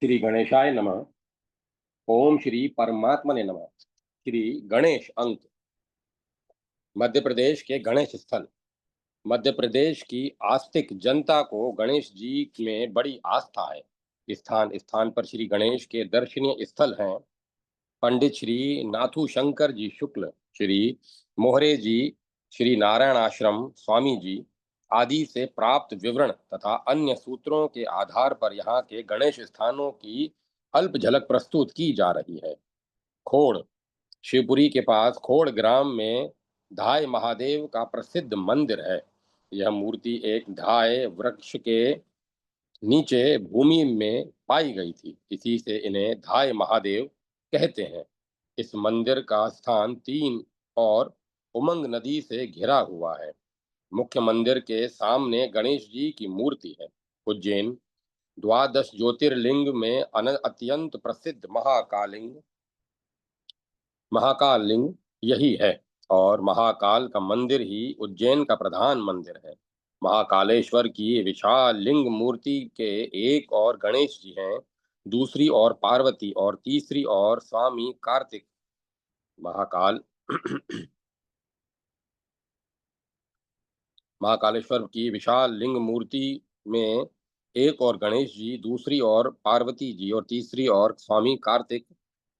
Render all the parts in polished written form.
श्री गणेशाय नमः। ओम श्री परमात्मने नमः। श्री गणेश अंक। मध्य प्रदेश के गणेश स्थल। मध्य प्रदेश की आस्तिक जनता को गणेश जी में बड़ी आस्था है। स्थान स्थान पर श्री गणेश के दर्शनीय स्थल हैं। पंडित श्री नाथू शंकर जी शुक्ल, श्री मोहरे जी, श्री नारायण आश्रम स्वामी जी आदि से प्राप्त विवरण तथा अन्य सूत्रों के आधार पर यहाँ के गणेश स्थानों की अल्प झलक प्रस्तुत की जा रही है। खोड़। शिवपुरी के पास खोड़ ग्राम में धाय महादेव का प्रसिद्ध मंदिर है। यह मूर्ति एक धाय वृक्ष के नीचे भूमि में पाई गई थी, इसी से इन्हें धाय महादेव कहते हैं। इस मंदिर का स्थान तीन और उमंग नदी से घिरा हुआ है। मुख्य मंदिर के सामने गणेश जी की मूर्ति है। उज्जैन द्वादश ज्योतिर्लिंग में अत्यंत प्रसिद्ध महाकाल लिंग यही है, और महाकाल का मंदिर ही उज्जैन का प्रधान मंदिर है। महाकालेश्वर की विशाल लिंग मूर्ति के एक और गणेश जी हैं, दूसरी ओर पार्वती और तीसरी ओर स्वामी कार्तिक। महाकाल महाकालेश्वर की विशाल लिंग मूर्ति में एक और गणेश जी, दूसरी ओर पार्वती जी और तीसरी ओर स्वामी कार्तिक।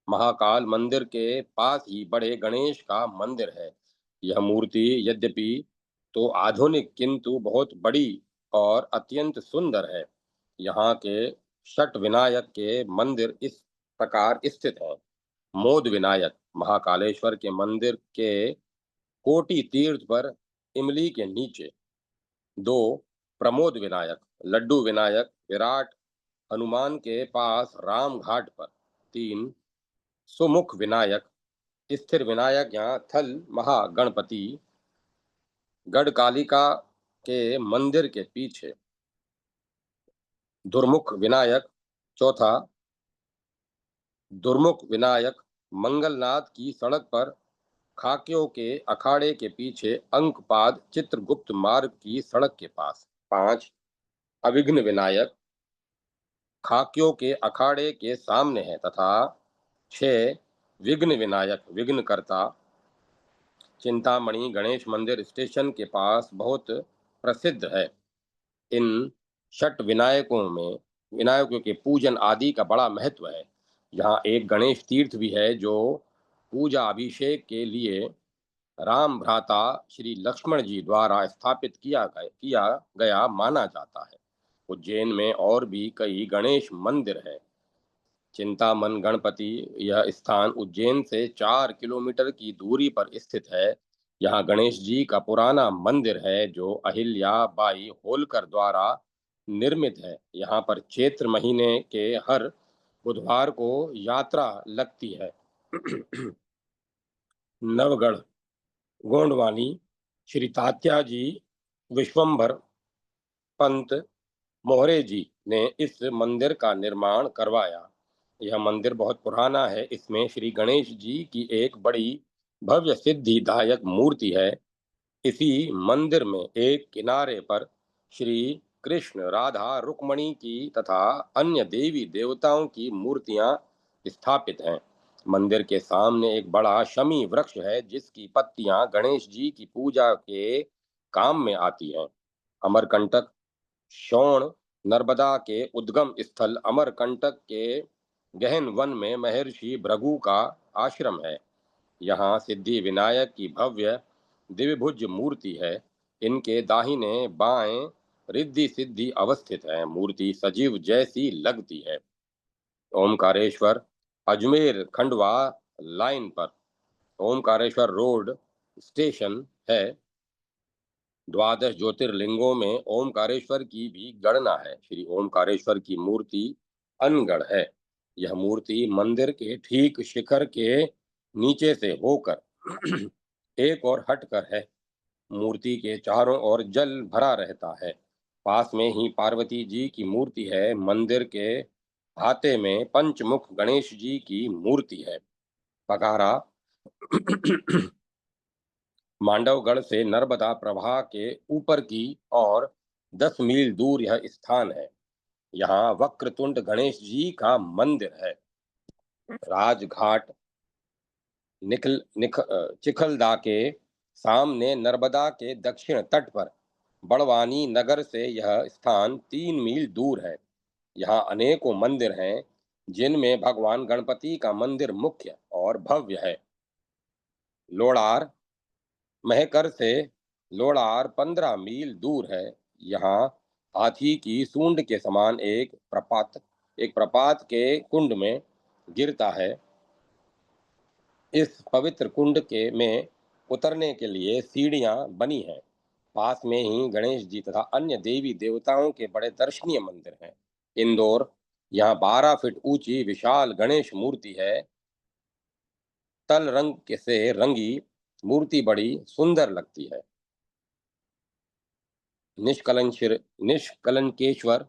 महाकाल मंदिर के पास ही बड़े गणेश का मंदिर है। यह मूर्ति यद्यपि तो आधुनिक किंतु बहुत बड़ी और अत्यंत सुंदर है। यहाँ के षट विनायक के मंदिर इस प्रकार स्थित हैं। मोद विनायक महाकालेश्वर के मंदिर के कोटि तीर्थ पर इमली के नीचे। दो प्रमोद विनायक लड्डू विनायक विराट हनुमान के पास राम घाट पर। तीन सुमुख विनायक स्थिर विनायक यहाँ थल महागणपति गढ़कालिका के मंदिर के पीछे। दुर्मुख विनायक चौथा दुर्मुख विनायक मंगलनाथ की सड़क पर खाक्यों के अखाड़े के पीछे अंकपाद चित्रगुप्त मार्ग की सड़क के पास। पांच अविघ्न विनायक खाक्यों के अखाड़े के सामने है तथा छह विघ्न विनायक विघ्नकर्ता चिंतामणि गणेश मंदिर स्टेशन के पास बहुत प्रसिद्ध है। इन षट विनायकों के पूजन आदि का बड़ा महत्व है। यहाँ एक गणेश तीर्थ भी है जो पूजा अभिषेक के लिए राम भ्राता श्री लक्ष्मण जी द्वारा स्थापित किया गया माना जाता है। उज्जैन में और भी कई गणेश मंदिर है। चिंतामन गणपति यह स्थान उज्जैन से 4 किलोमीटर की दूरी पर स्थित है। यहाँ गणेश जी का पुराना मंदिर है जो अहिल्या बाई होलकर द्वारा निर्मित है। यहाँ पर चैत्र महीने के हर बुधवार को यात्रा लगती है। नवगढ़ गोंडवानी श्री तात्या जी विश्वंभर पंत मोहरे जी ने इस मंदिर का निर्माण करवाया। यह मंदिर बहुत पुराना है। इसमें श्री गणेश जी की एक बड़ी भव्य सिद्धिदायक मूर्ति है। इसी मंदिर में एक किनारे पर श्री कृष्ण राधा रुक्मणी की तथा अन्य देवी देवताओं की मूर्तियां स्थापित हैं। मंदिर के सामने एक बड़ा शमी वृक्ष है जिसकी पत्तियां गणेश जी की पूजा के काम में आती हैं। अमरकंटक शोण नर्मदा के उद्गम स्थल अमरकंटक के गहन वन में महर्षि भृगु का आश्रम है। यहाँ सिद्धि विनायक की भव्य दिव्यभुज मूर्ति है। इनके दाहिने बाएं रिद्धि सिद्धि अवस्थित है। मूर्ति सजीव जैसी लगती है। ओमकारेश्वर अजमेर खंडवा लाइन पर ओमकारेश्वर रोड स्टेशन है। द्वादश ज्योतिर्लिंगों में ओमकारेश्वर की भी गणना है। श्री ओमकारेश्वर की मूर्ति अनगढ़ है। यह मूर्ति मंदिर के ठीक शिखर के नीचे से होकर एक और हटकर है। मूर्ति के चारों ओर जल भरा रहता है। पास में ही पार्वती जी की मूर्ति है। मंदिर के हाथे में पंचमुख गणेश जी की मूर्ति है। पगारा मांडवगढ़ से नर्मदा प्रवाह के ऊपर की और 10 मील दूर यह स्थान है। यहाँ वक्रतुंड गणेश जी का मंदिर है। राजघाट चिखलदा के सामने नर्मदा के दक्षिण तट पर बड़वानी नगर से यह स्थान 3 मील दूर है। यहाँ अनेकों मंदिर हैं, जिनमें भगवान गणपति का मंदिर मुख्य और भव्य है। लोड़ार महकर से लोड़ार 15 मील दूर है। यहाँ हाथी की सूंड के समान एक प्रपात के कुंड में गिरता है। इस पवित्र कुंड के में उतरने के लिए सीढ़ियां बनी हैं। पास में ही गणेश जी तथा अन्य देवी देवताओं के बड़े दर्शनीय मंदिर हैं। इंदौर, यहाँ 12 फीट ऊंची विशाल गणेश मूर्ति है। तल रंग से रंगी मूर्ति बड़ी सुंदर लगती है। निष्कलंकेश्वर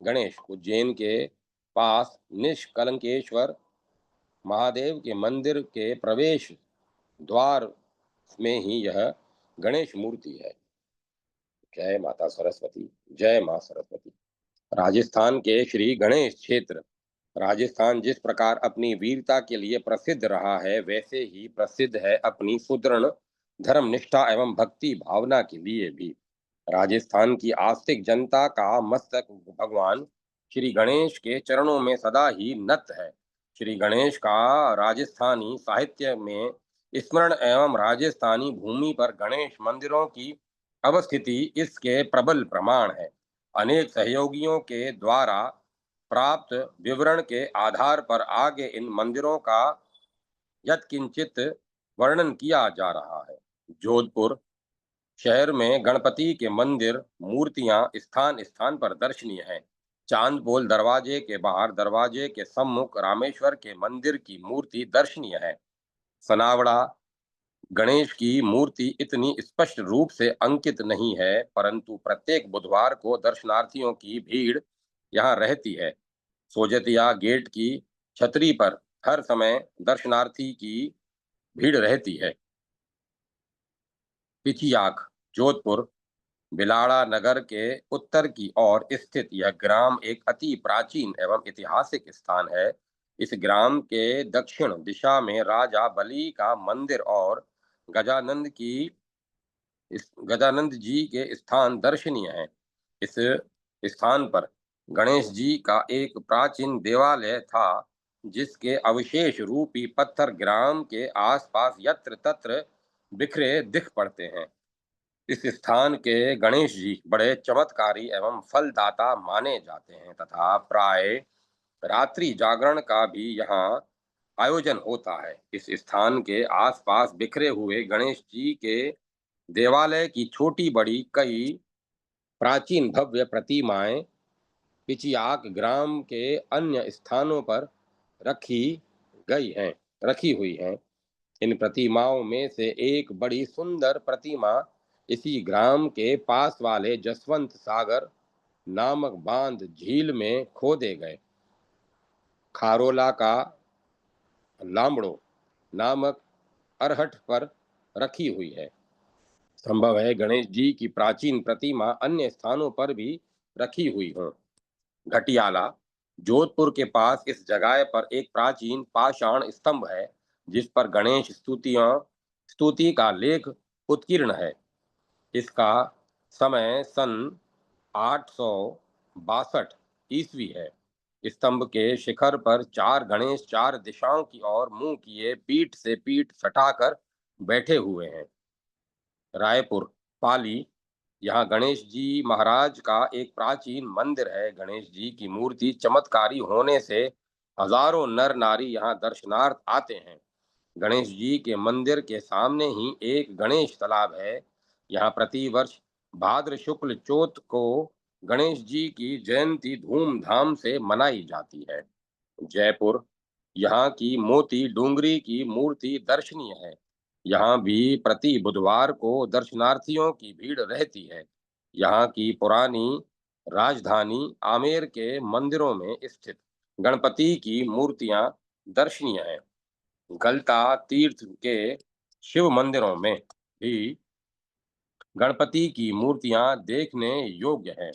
गणेश उज्जैन के पास निष्कलंकेश्वर महादेव के मंदिर के प्रवेश द्वार में ही यह गणेश मूर्ति है। जय माता सरस्वती। जय मां सरस्वती। राजस्थान के श्री गणेश क्षेत्र। राजस्थान जिस प्रकार अपनी वीरता के लिए प्रसिद्ध रहा है, वैसे ही प्रसिद्ध है अपनी सुदृढ़ धर्म निष्ठा एवं भक्ति भावना के लिए भी। राजस्थान की आस्तिक जनता का मस्तक भगवान श्री गणेश के चरणों में सदा ही नत है। श्री गणेश का राजस्थानी साहित्य में स्मरण एवं राजस्थानी भूमि पर गणेश मंदिरों की अवस्थिति इसके प्रबल प्रमाण है। अनेक सहयोगियों के द्वारा प्राप्त विवरण के आधार पर आगे इन मंदिरों का यत्किंचित वर्णन किया जा रहा है। जोधपुर शहर में गणपति के मंदिर मूर्तियां स्थान स्थान पर दर्शनीय हैं। चांदपोल दरवाजे के बाहर दरवाजे के सम्मुख रामेश्वर के मंदिर की मूर्ति दर्शनीय है। सनावड़ा गणेश की मूर्ति इतनी स्पष्ट रूप से अंकित नहीं है, परंतु प्रत्येक बुधवार को दर्शनार्थियों की भीड़ यहाँ रहती है। सोजतिया गेट की छतरी पर हर समय दर्शनार्थी की भीड़ रहती है। पिछियाक जोधपुर बिलाड़ा नगर के उत्तर की ओर स्थित यह ग्राम एक अति प्राचीन एवं ऐतिहासिक स्थान है। इस ग्राम के दक्षिण दिशा में राजा बलि का मंदिर और गजानंद की गजानंद जी के स्थान दर्शनीय हैं। इस स्थान पर गणेश जी का एक प्राचीन देवालय था, जिसके अवशेष रूपी पत्थर ग्राम के आसपास यत्र तत्र बिखरे दिख पड़ते हैं। इस स्थान के गणेश जी बड़े चमत्कारी एवं फलदाता माने जाते हैं तथा प्राय रात्रि जागरण का भी यहाँ आयोजन होता है। इस स्थान के आसपास बिखरे हुए गणेश जी के देवालय की छोटी बड़ी कई प्राचीन भव्य प्रतिमाएं पिचियाक ग्राम के अन्य स्थानों पर रखी रखी हुई हैं। इन प्रतिमाओं में से एक बड़ी सुंदर प्रतिमा इसी ग्राम के पास वाले जसवंत सागर नामक बांध झील में खोदे गए खारोला का लामड़ो नामक अरहट पर रखी हुई है। संभव है गणेश जी की प्राचीन प्रतिमा अन्य स्थानों पर भी रखी हुई हो। घटियाला जोधपुर के पास इस जगह पर एक प्राचीन पाषाण स्तंभ है, जिस पर गणेश स्तुति का लेख उत्कीर्ण है। इसका समय सन 862 ईस्वी है। स्तंभ के शिखर पर 4 गणेश 4 दिशाओं की ओर मुंह किए पीठ से पीठ सटाकर बैठे हुए हैं। रायपुर पाली यहाँ गणेश जी महाराज का एक प्राचीन मंदिर है। गणेश जी की मूर्ति चमत्कारी होने से हजारों नर नारी यहाँ दर्शनार्थ आते हैं। गणेश जी के मंदिर के सामने ही एक गणेश तालाब है। यहाँ प्रतिवर्ष भाद्र शुक्ल चौथ को गणेश जी की जयंती धूमधाम से मनाई जाती है। जयपुर यहाँ की मोती डूंगरी की मूर्ति दर्शनीय है। यहाँ भी प्रति बुधवार को दर्शनार्थियों की भीड़ रहती है। यहाँ की पुरानी राजधानी आमेर के मंदिरों में स्थित गणपति की मूर्तियां दर्शनीय हैं। गलता तीर्थ के शिव मंदिरों में भी गणपति की मूर्तियां देखने योग्य हैं।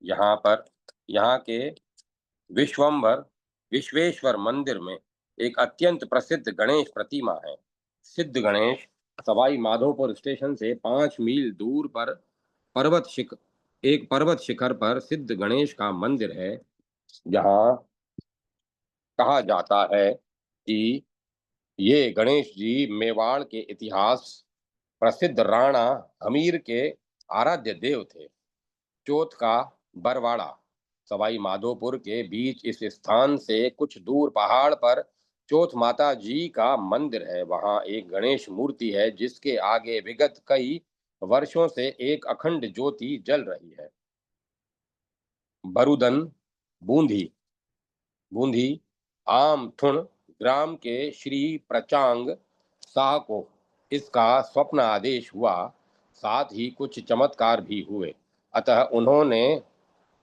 यहाँ पर यहाँ के विश्वम्भर विश्वेश्वर मंदिर में एक अत्यंत प्रसिद्ध गणेश प्रतिमा है। सिद्ध गणेश सवाई माधोपुर स्टेशन से 5 मील दूर पर पर्वत शिखर पर सिद्ध गणेश का मंदिर है। जहाँ कहा जाता है कि ये गणेश जी मेवाड़ के इतिहास प्रसिद्ध राणा हमीर के आराध्य देव थे। चौथ का बरवाड़ा सवाई माधोपुर के बीच इस स्थान से कुछ दूर पहाड़ पर चौथ माता जी का मंदिर है। वहां एक गणेश मूर्ति है जिसके आगे विगत कई वर्षों से एक अखंड ज्योति जल रही है। बरुदन बूंदी बूंदी आमथुण ग्राम के श्री प्रचांग शाह को इसका स्वप्न आदेश हुआ। साथ ही कुछ चमत्कार भी हुए। अतः उन्होंने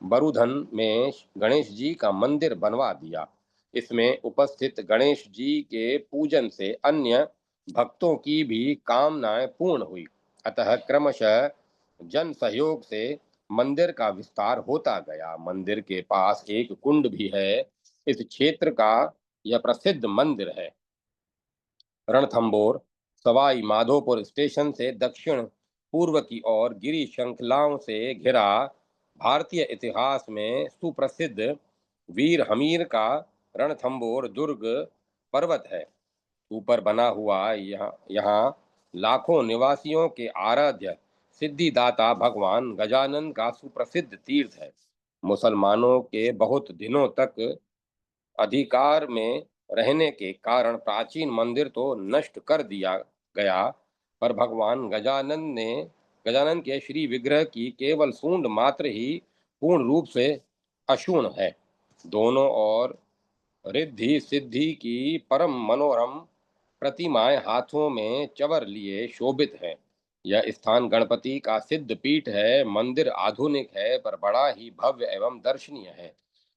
बरुधन में गणेश जी का मंदिर बनवा दिया। इसमें उपस्थित गणेश जी के पूजन से अन्य भक्तों की भी कामनाएं पूर्ण हुई। अतः क्रमशः जन सहयोग से मंदिर का विस्तार होता गया। मंदिर के पास एक कुंड भी है। इस क्षेत्र का यह प्रसिद्ध मंदिर है। रणथंबोर सवाई माधोपुर स्टेशन से दक्षिण पूर्व की ओर गिरी श्रृंखलाओं से घिरा भारतीय इतिहास में सुप्रसिद्ध वीर हमीर का रणथंबोर दुर्ग पर्वत है। ऊपर बना हुआ यहाँ लाखों निवासियों के आराध्य सिद्धिदाता भगवान गजानन का सुप्रसिद्ध तीर्थ है। मुसलमानों के बहुत दिनों तक अधिकार में रहने के कारण प्राचीन मंदिर तो नष्ट कर दिया गया, पर भगवान गजानन के श्री विग्रह की केवल सूंड मात्र ही पूर्ण रूप से अक्षुण्ण है। दोनों ओर रिद्धि सिद्धि की परम मनोरम प्रतिमाएं हाथों में चवर लिए शोभित हैं। यह स्थान गणपति का सिद्ध पीठ है। मंदिर आधुनिक है पर बड़ा ही भव्य एवं दर्शनीय है।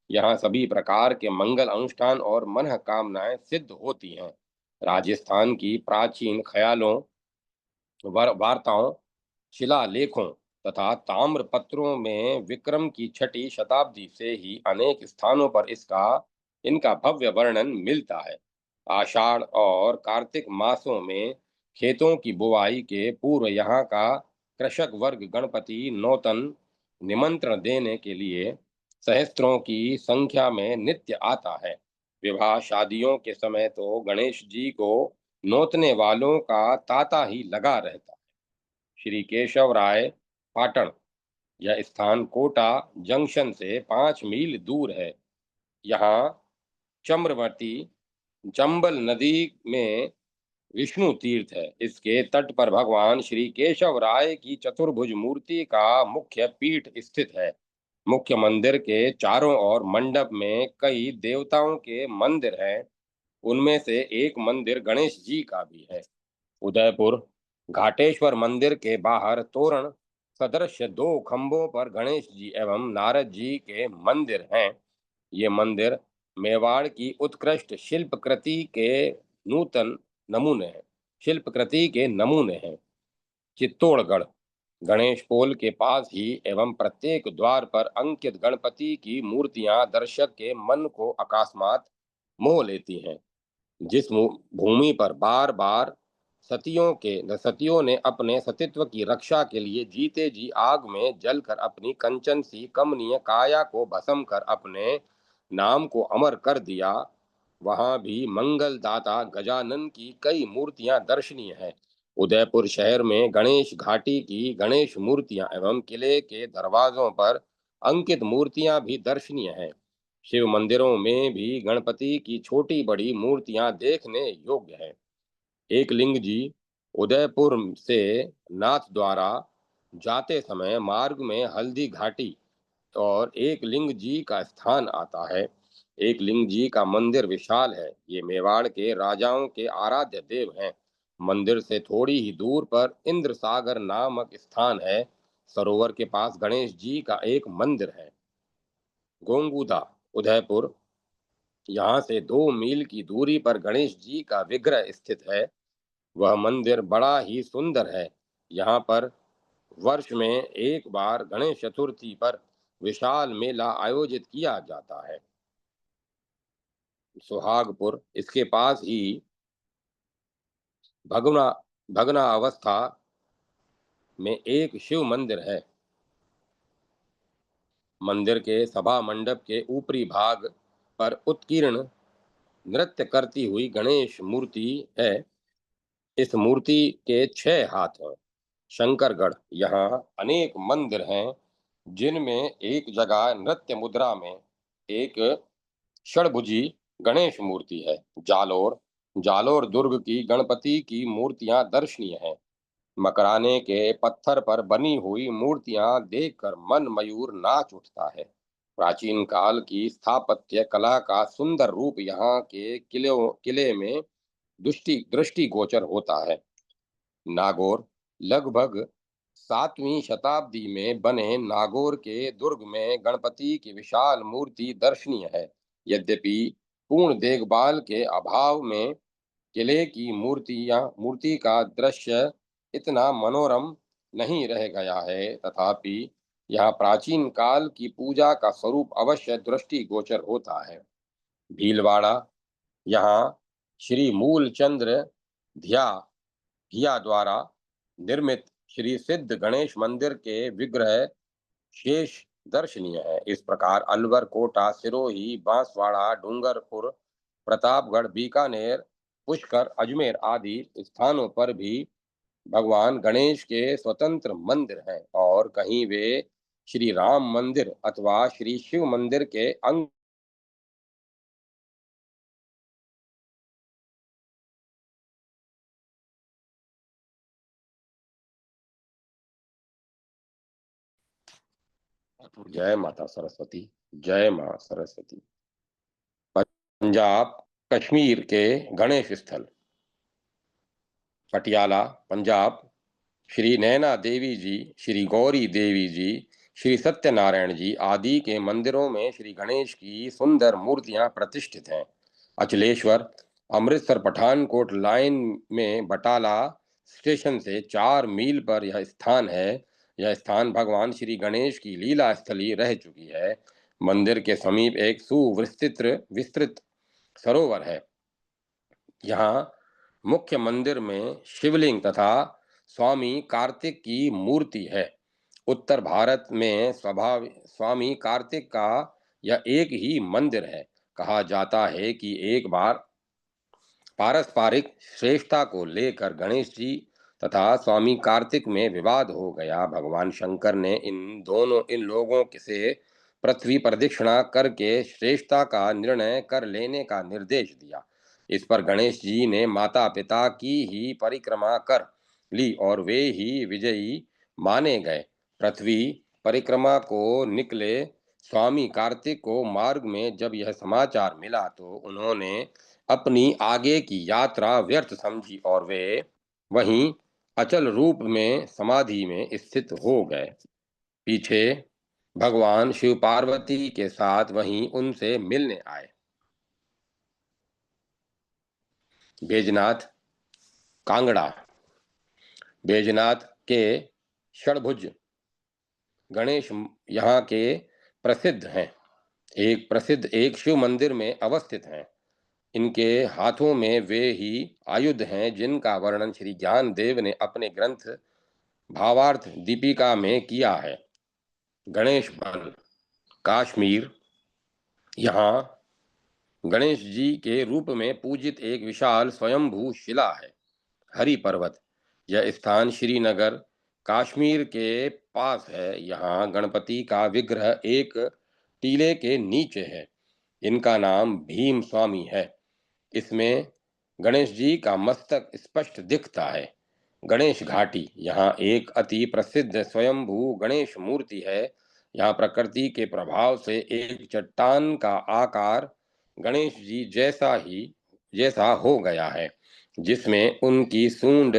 यहाँ सभी प्रकार के मंगल अनुष्ठान और मनोकामनाएं सिद्ध होती हैं। राजस्थान की प्राचीन ख्यालों वार्ताओं शिलालेखों तथा ताम्र पत्रों में विक्रम की 6ठी शताब्दी से ही अनेक स्थानों पर इनका भव्य वर्णन मिलता है। आषाढ़ और कार्तिक मासों में खेतों की बुवाई के पूर्व यहाँ का कृषक वर्ग गणपति नौतन निमंत्रण देने के लिए सहस्त्रों की संख्या में नित्य आता है। विवाह शादियों के समय तो गणेश जी को नोतने वालों का तांता ही लगा रहता है। श्री केशव राय पाटन यह स्थान कोटा जंक्शन से 5 मील दूर है। यहाँ चम्रवती चंबल नदी में विष्णु तीर्थ है। इसके तट पर भगवान श्री केशव राय की चतुर्भुज मूर्ति का मुख्य पीठ स्थित है। मुख्य मंदिर के चारों ओर मंडप में कई देवताओं के मंदिर हैं। उनमें से एक मंदिर गणेश जी का भी है। उदयपुर घाटेश्वर मंदिर के बाहर तोरण सदृश 2 खंभों पर गणेश जी एवं नारद जी के मंदिर हैं। ये मंदिर मेवाड़ की उत्कृष्ट नूतन नमूने हैं शिल्पकृति के नमूने हैं। चित्तौड़गढ़ गणेश पोल के पास ही एवं प्रत्येक द्वार पर अंकित गणपति की मूर्तियां दर्शक के मन को अकस्मात मोह लेती हैं। जिस भूमि पर बार बार सतियों ने अपने सतीत्व की रक्षा के लिए जीते जी आग में जलकर अपनी कंचन सी कमनीय काया को भस्म कर अपने नाम को अमर कर दिया, वहां भी मंगलदाता गजानन की कई मूर्तियां दर्शनीय हैं। उदयपुर शहर में गणेश घाटी की गणेश मूर्तियां एवं किले के दरवाजों पर अंकित मूर्तियां भी दर्शनीय हैं। शिव मंदिरों में भी गणपति की छोटी बड़ी मूर्तियां देखने योग्य हैं। एक लिंग जी उदयपुर से नाथ द्वारा जाते समय मार्ग में हल्दी घाटी और एक लिंग जी का स्थान आता है। एक लिंग जी का मंदिर विशाल है। ये मेवाड़ के राजाओं के आराध्य देव हैं। मंदिर से थोड़ी ही दूर पर इंद्र सागर नामक स्थान है। सरोवर के पास गणेश जी का एक मंदिर है। गोंगुदा उदयपुर यहाँ से 2 मील की दूरी पर गणेश जी का विग्रह स्थित है। वह मंदिर बड़ा ही सुंदर है। यहाँ पर वर्ष में एक बार गणेश चतुर्थी पर विशाल मेला आयोजित किया जाता है। सुहागपुर, इसके पास ही भगना भगना अवस्था में एक शिव मंदिर है। मंदिर के सभा मंडप के ऊपरी भाग पर उत्कीर्ण नृत्य करती हुई गणेश मूर्ति है। इस मूर्ति के 6 हाथ हैं। शंकरगढ़, यहाँ अनेक मंदिर हैं जिनमें एक जगह नृत्य मुद्रा में एक षड़भुजी गणेश मूर्ति है। जालोर, जालोर दुर्ग की गणपति की मूर्तियां दर्शनीय हैं। मकराने के पत्थर पर बनी हुई मूर्तियां देखकर मन मयूर नाच उठता है। प्राचीन काल की स्थापत्य कला का सुंदर रूप यहाँ के किले में दृष्टि गोचर होता है। नागौर, लगभग 7वीं शताब्दी में बने नागौर के दुर्ग में गणपति की विशाल मूर्ति दर्शनीय है। यद्यपि पूर्ण देखभाल के अभाव में किले की मूर्ति का दृश्य इतना मनोरम नहीं रह गया है, तथापि यह प्राचीन काल की पूजा का स्वरूप अवश्य दृष्टि गोचर होता है। भीलवाड़ा, यहाँ श्री मूलचंद्र ध्या धिया द्वारा निर्मित श्री सिद्ध गणेश मंदिर के विग्रह शेष दर्शनीय है। इस प्रकार अलवर, कोटा, सिरोही, बांसवाड़ा, डूंगरपुर, प्रतापगढ़, बीकानेर, पुष्कर, अजमेर आदि स्थानों पर भी भगवान गणेश के स्वतंत्र मंदिर हैं और कहीं वे श्री राम मंदिर अथवा श्री शिव मंदिर के अंग जय माता सरस्वती। जय मां सरस्वती। पंजाब, कश्मीर के गणेश स्थल। पटियाला, पंजाब, श्री नैना देवी जी, श्री गौरी देवी जी, श्री सत्यनारायण जी आदि के मंदिरों में श्री गणेश की सुंदर मूर्तियां प्रतिष्ठित हैं। अचलेश्वर, अमृतसर पठानकोट लाइन में बटाला स्टेशन से 4 मील पर यह स्थान है। यह स्थान भगवान श्री गणेश की लीला स्थली रह चुकी है। मंदिर के समीप एक सुविस्तृत विस्तृत सरोवर है। यहाँ मुख्य मंदिर में शिवलिंग तथा स्वामी कार्तिक की मूर्ति है। उत्तर भारत में स्वामी कार्तिक का यह एक ही मंदिर है। कहा जाता है कि एक बार पारस्परिक श्रेष्ठता को लेकर गणेश जी तथा स्वामी कार्तिक में विवाद हो गया। भगवान शंकर ने इन लोगों से पृथ्वी प्रदक्षिणा करके श्रेष्ठता का निर्णय कर लेने का निर्देश दिया। इस पर गणेश जी ने माता पिता की ही परिक्रमा कर ली और वे ही विजयी माने गए। पृथ्वी परिक्रमा को निकले स्वामी कार्तिक को मार्ग में जब यह समाचार मिला तो उन्होंने अपनी आगे की यात्रा व्यर्थ समझी और वे वहीं अचल रूप में समाधि में स्थित हो गए। पीछे भगवान शिव पार्वती के साथ वहीं उनसे मिलने आए। बैजनाथ, कांगड़ा, बैजनाथ के षड़भुज गणेश यहाँ के प्रसिद्ध हैं। एक शिव मंदिर में अवस्थित हैं। इनके हाथों में वे ही आयुध हैं जिनका वर्णन श्री ज्ञान देव ने अपने ग्रंथ भावार्थ दीपिका में किया है। गणेश बन, कश्मीर, यहाँ गणेश जी के रूप में पूजित एक विशाल स्वयंभू शिला है। हरि पर्वत, यह स्थान श्रीनगर, कश्मीर के पास है। यहाँ गणपति का विग्रह एक टीले के नीचे है। इनका नाम भीम स्वामी है। इसमें गणेश जी का मस्तक स्पष्ट दिखता है। गणेश घाटी, यहाँ एक अति प्रसिद्ध स्वयंभू गणेश मूर्ति है। यहाँ प्रकृति के प्रभाव से एक चट्टान का आकार गणेश जी जैसा हो गया है, जिसमें उनकी सूंड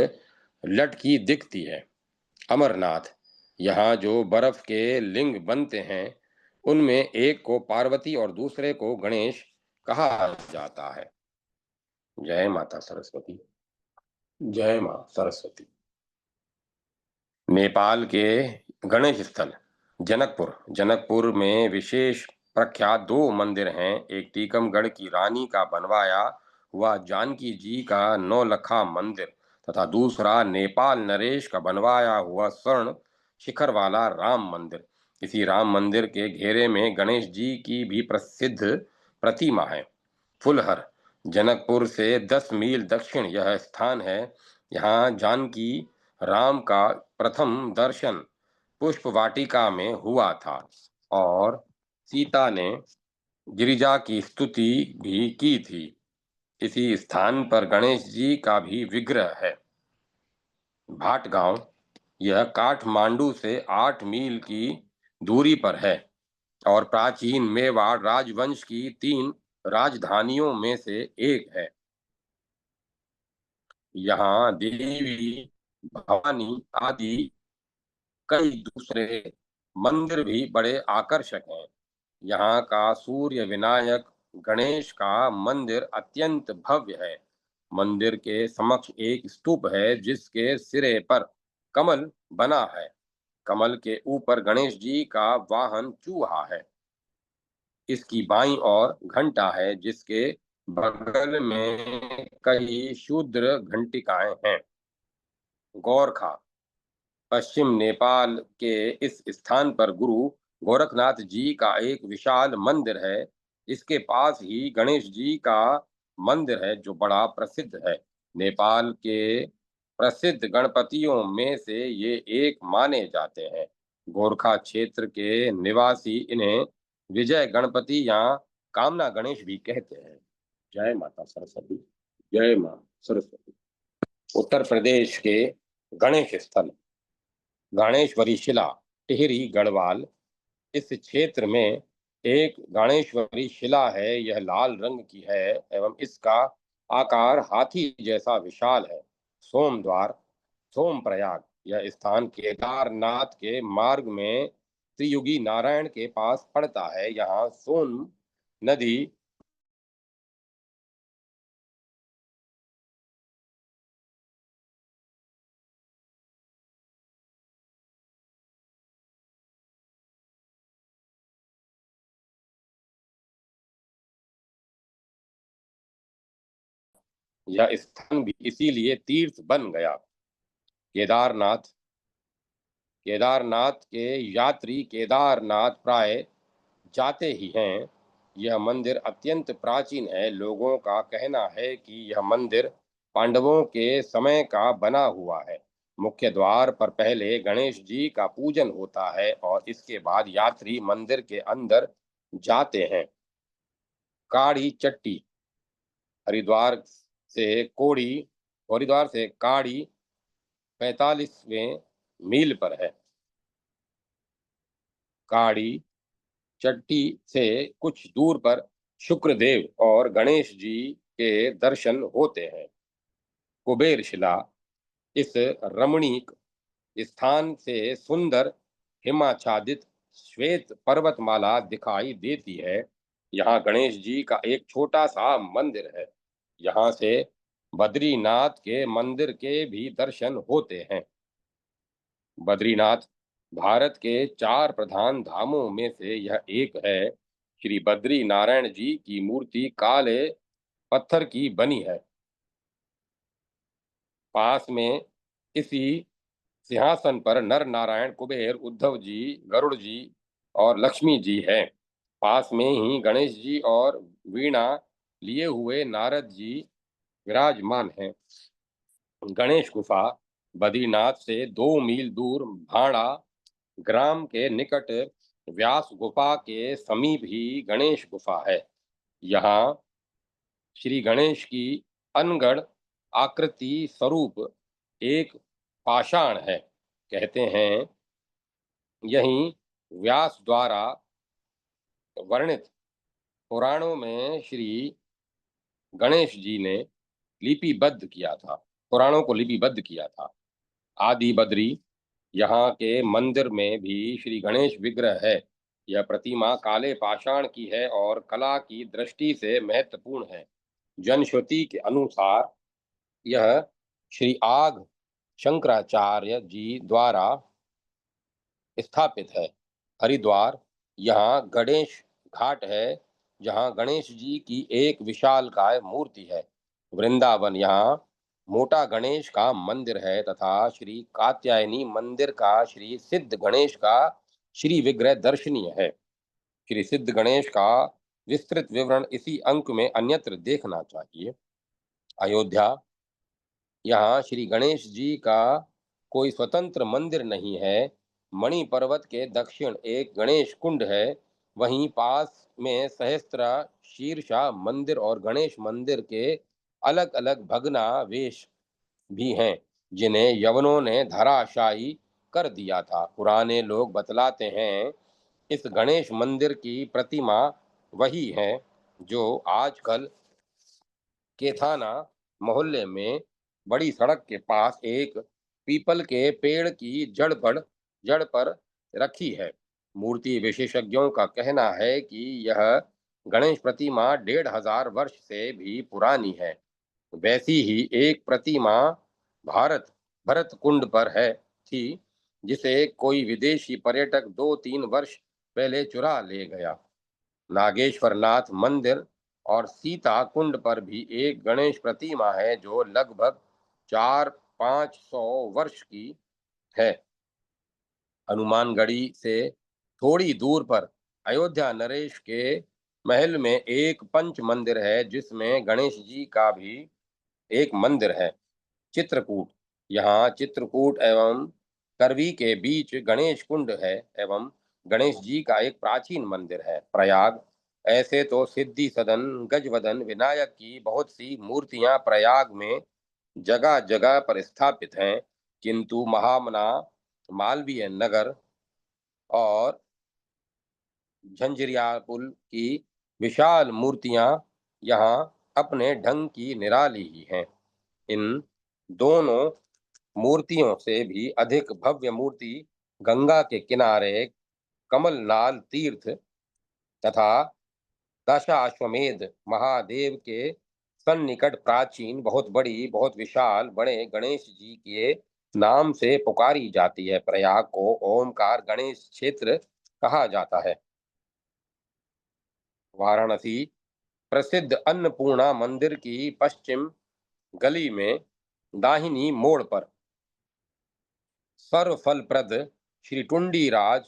लटकी दिखती है। अमरनाथ, यहाँ जो बर्फ के लिंग बनते हैं उनमें एक को पार्वती और दूसरे को गणेश कहा जाता है। जय माता सरस्वती। जय मां सरस्वती। नेपाल के गणेश स्थल। जनकपुर जनकपुर में विशेष प्रख्यात दो मंदिर हैं। एक टीकमगढ़ की रानी का बनवाया हुआ जानकी जी का नौलखा मंदिर तथा दूसरा नेपाल नरेश का बनवाया हुआ स्वर्ण शिखर वाला राम मंदिर। इसी राम मंदिर के घेरे में गणेश जी की भी प्रसिद्ध प्रतिमा है। फुलहर जनकपुर से 10 मील दक्षिण यह स्थान है। यहाँ जानकी राम का प्रथम दर्शन पुष्प वाटिका में हुआ था और सीता ने गिरिजा की स्तुति भी की थी। इसी स्थान पर गणेश जी का भी विग्रह है। भाट गांव यह काठमांडू से 8 मील की दूरी पर है और प्राचीन मेवाड़ राजवंश की 3 राजधानियों में से एक है। यहाँ देवी भवानी आदि कई दूसरे मंदिर भी बड़े आकर्षक हैं। यहाँ का सूर्य विनायक गणेश का मंदिर अत्यंत भव्य है। मंदिर के समक्ष एक स्तूप है जिसके सिरे पर कमल बना है। कमल के ऊपर गणेश जी का वाहन चूहा है। इसकी बाईं ओर घंटा है जिसके बगल में कई क्षुद्र घंटिकाएं हैं। गौरखा पश्चिम नेपाल के इस स्थान पर गुरु गोरखनाथ जी का एक विशाल मंदिर है। इसके पास ही गणेश जी का मंदिर है जो बड़ा प्रसिद्ध है। नेपाल के प्रसिद्ध गणपतियों में से ये एक माने जाते हैं। गोरखा क्षेत्र के निवासी इन्हें विजय गणपति या कामना गणेश भी कहते हैं। जय माता सरस्वती। जय मां सरस्वती। उत्तर प्रदेश के गणेश स्थल गणेश्वरी शिला टिहरी गढ़वाल। इस क्षेत्र में एक गणेश्वरी शिला है। यह लाल रंग की है एवं इसका आकार हाथी जैसा विशाल है। सोमद्वार सोमप्रयाग यह स्थान केदारनाथ के मार्ग में त्रियुगी नारायण के पास पड़ता है। यहाँ सोन नदी यह स्थान भी इसीलिए तीर्थ बन गया। केदारनाथ केदारनाथ के यात्री केदारनाथ प्राय जाते ही हैं। यह मंदिर अत्यंत प्राचीन है। लोगों का कहना है कि यह मंदिर पांडवों के समय का बना हुआ है। मुख्य द्वार पर पहले गणेश जी का पूजन होता है और इसके बाद यात्री मंदिर के अंदर जाते हैं। काढ़ी चट्टी हरिद्वार से कोड़ी हरिद्वार से काढ़ी 45वें मील पर है। काढ़ी चट्टी से कुछ दूर पर शुक्रदेव और गणेश जी के दर्शन होते हैं। कुबेर शिला इस रमणीक स्थान से सुंदर हिमाच्छादित श्वेत पर्वतमाला दिखाई देती है। यहाँ गणेश जी का एक छोटा सा मंदिर है। यहाँ से बद्रीनाथ के मंदिर के भी दर्शन होते हैं। बद्रीनाथ भारत के 4 प्रधान धामों में से यह एक है। श्री बद्री नारायण जी की मूर्ति काले पत्थर की बनी है। पास में इसी सिंहासन पर नर नारायण कुबेर उद्धव जी गरुड़ जी और लक्ष्मी जी हैं। पास में ही गणेश जी और वीणा लिए हुए नारद जी विराजमान हैं। गणेश गुफा बद्रीनाथ से 2 मील दूर भाड़ा ग्राम के निकट व्यास गुफा के समीप ही गणेश गुफा है। यहाँ श्री गणेश की अनगढ़ आकृति स्वरूप एक पाषाण है। कहते हैं यही व्यास द्वारा वर्णित पुराणों में श्री गणेश जी ने लिपिबद्ध किया था पुराणों को लिपिबद्ध किया था। आदि बद्री यहाँ के मंदिर में भी श्री गणेश विग्रह है। यह प्रतिमा काले पाषाण की है और कला की दृष्टि से महत्वपूर्ण है। जनश्रुति के अनुसार यह श्री आघ शंकराचार्य जी द्वारा स्थापित है। हरिद्वार, यहाँ गणेश घाट है, जहाँ गणेश जी की एक विशालकाय मूर्ति है। वृंदावन, यहाँ मोटा गणेश का मंदिर है तथा श्री कात्यायनी मंदिर का श्री सिद्ध गणेश का श्री विग्रह दर्शनीय है। श्री सिद्ध गणेश का विस्तृत विवरण इसी अंक में अन्यत्र देखना चाहिए। अयोध्या, यहाँ श्री गणेश जी का कोई स्वतंत्र मंदिर नहीं है। मणि पर्वत के दक्षिण एक गणेश कुंड है। वहीं पास में सहस्त्रा शीर्षा मंदिर और गणेश मंदिर के अलग अलग भग्नावशेष भी हैं, जिन्हें यवनों ने धराशायी कर दिया था। पुराने लोग बतलाते हैं इस गणेश मंदिर की प्रतिमा वही है जो आजकल केथाना मोहल्ले में बड़ी सड़क के पास एक पीपल के पेड़ की जड़ पर रखी है। मूर्ति विशेषज्ञों का कहना है कि यह गणेश प्रतिमा 1500 वर्ष से भी पुरानी है। वैसी ही एक प्रतिमा भारत भरत कुंड पर है थी, जिसे कोई विदेशी पर्यटक 2-3 वर्ष पहले चुरा ले गया। नागेश्वर नाथ मंदिर और सीता कुंड पर भी एक गणेश प्रतिमा है जो लगभग 400-500 वर्ष की है। हनुमानगढ़ी से थोड़ी दूर पर अयोध्या नरेश के महल में एक पंच मंदिर है, जिसमें गणेश जी का भी एक मंदिर है। चित्रकूट, यहाँ चित्रकूट एवं करवी के बीच गणेश कुंड है एवं गणेश जी का एक प्राचीन मंदिर है। प्रयाग, ऐसे तो सिद्धि सदन गजवदन विनायक की बहुत सी मूर्तियां प्रयाग में जगह जगह पर स्थापित हैं, किंतु महामना, मालवीय नगर और झंझरियापुल की विशाल मूर्तियां यहाँ अपने ढंग की निराली ही हैं। इन दोनों मूर्तियों से भी अधिक भव्य मूर्ति गंगा के किनारे कमलनाल तीर्थ तथा दशाश्वमेध महादेव के सन्निकट प्राचीन बहुत बड़ी बहुत विशाल बड़े गणेश जी के नाम से पुकारी जाती है। प्रयाग को ओमकार गणेश क्षेत्र कहा जाता है। वाराणसी, प्रसिद्ध अन्नपूर्णा मंदिर की पश्चिम गली में दाहिनी मोड़ पर सर्वफलप्रद श्री टुंडीराज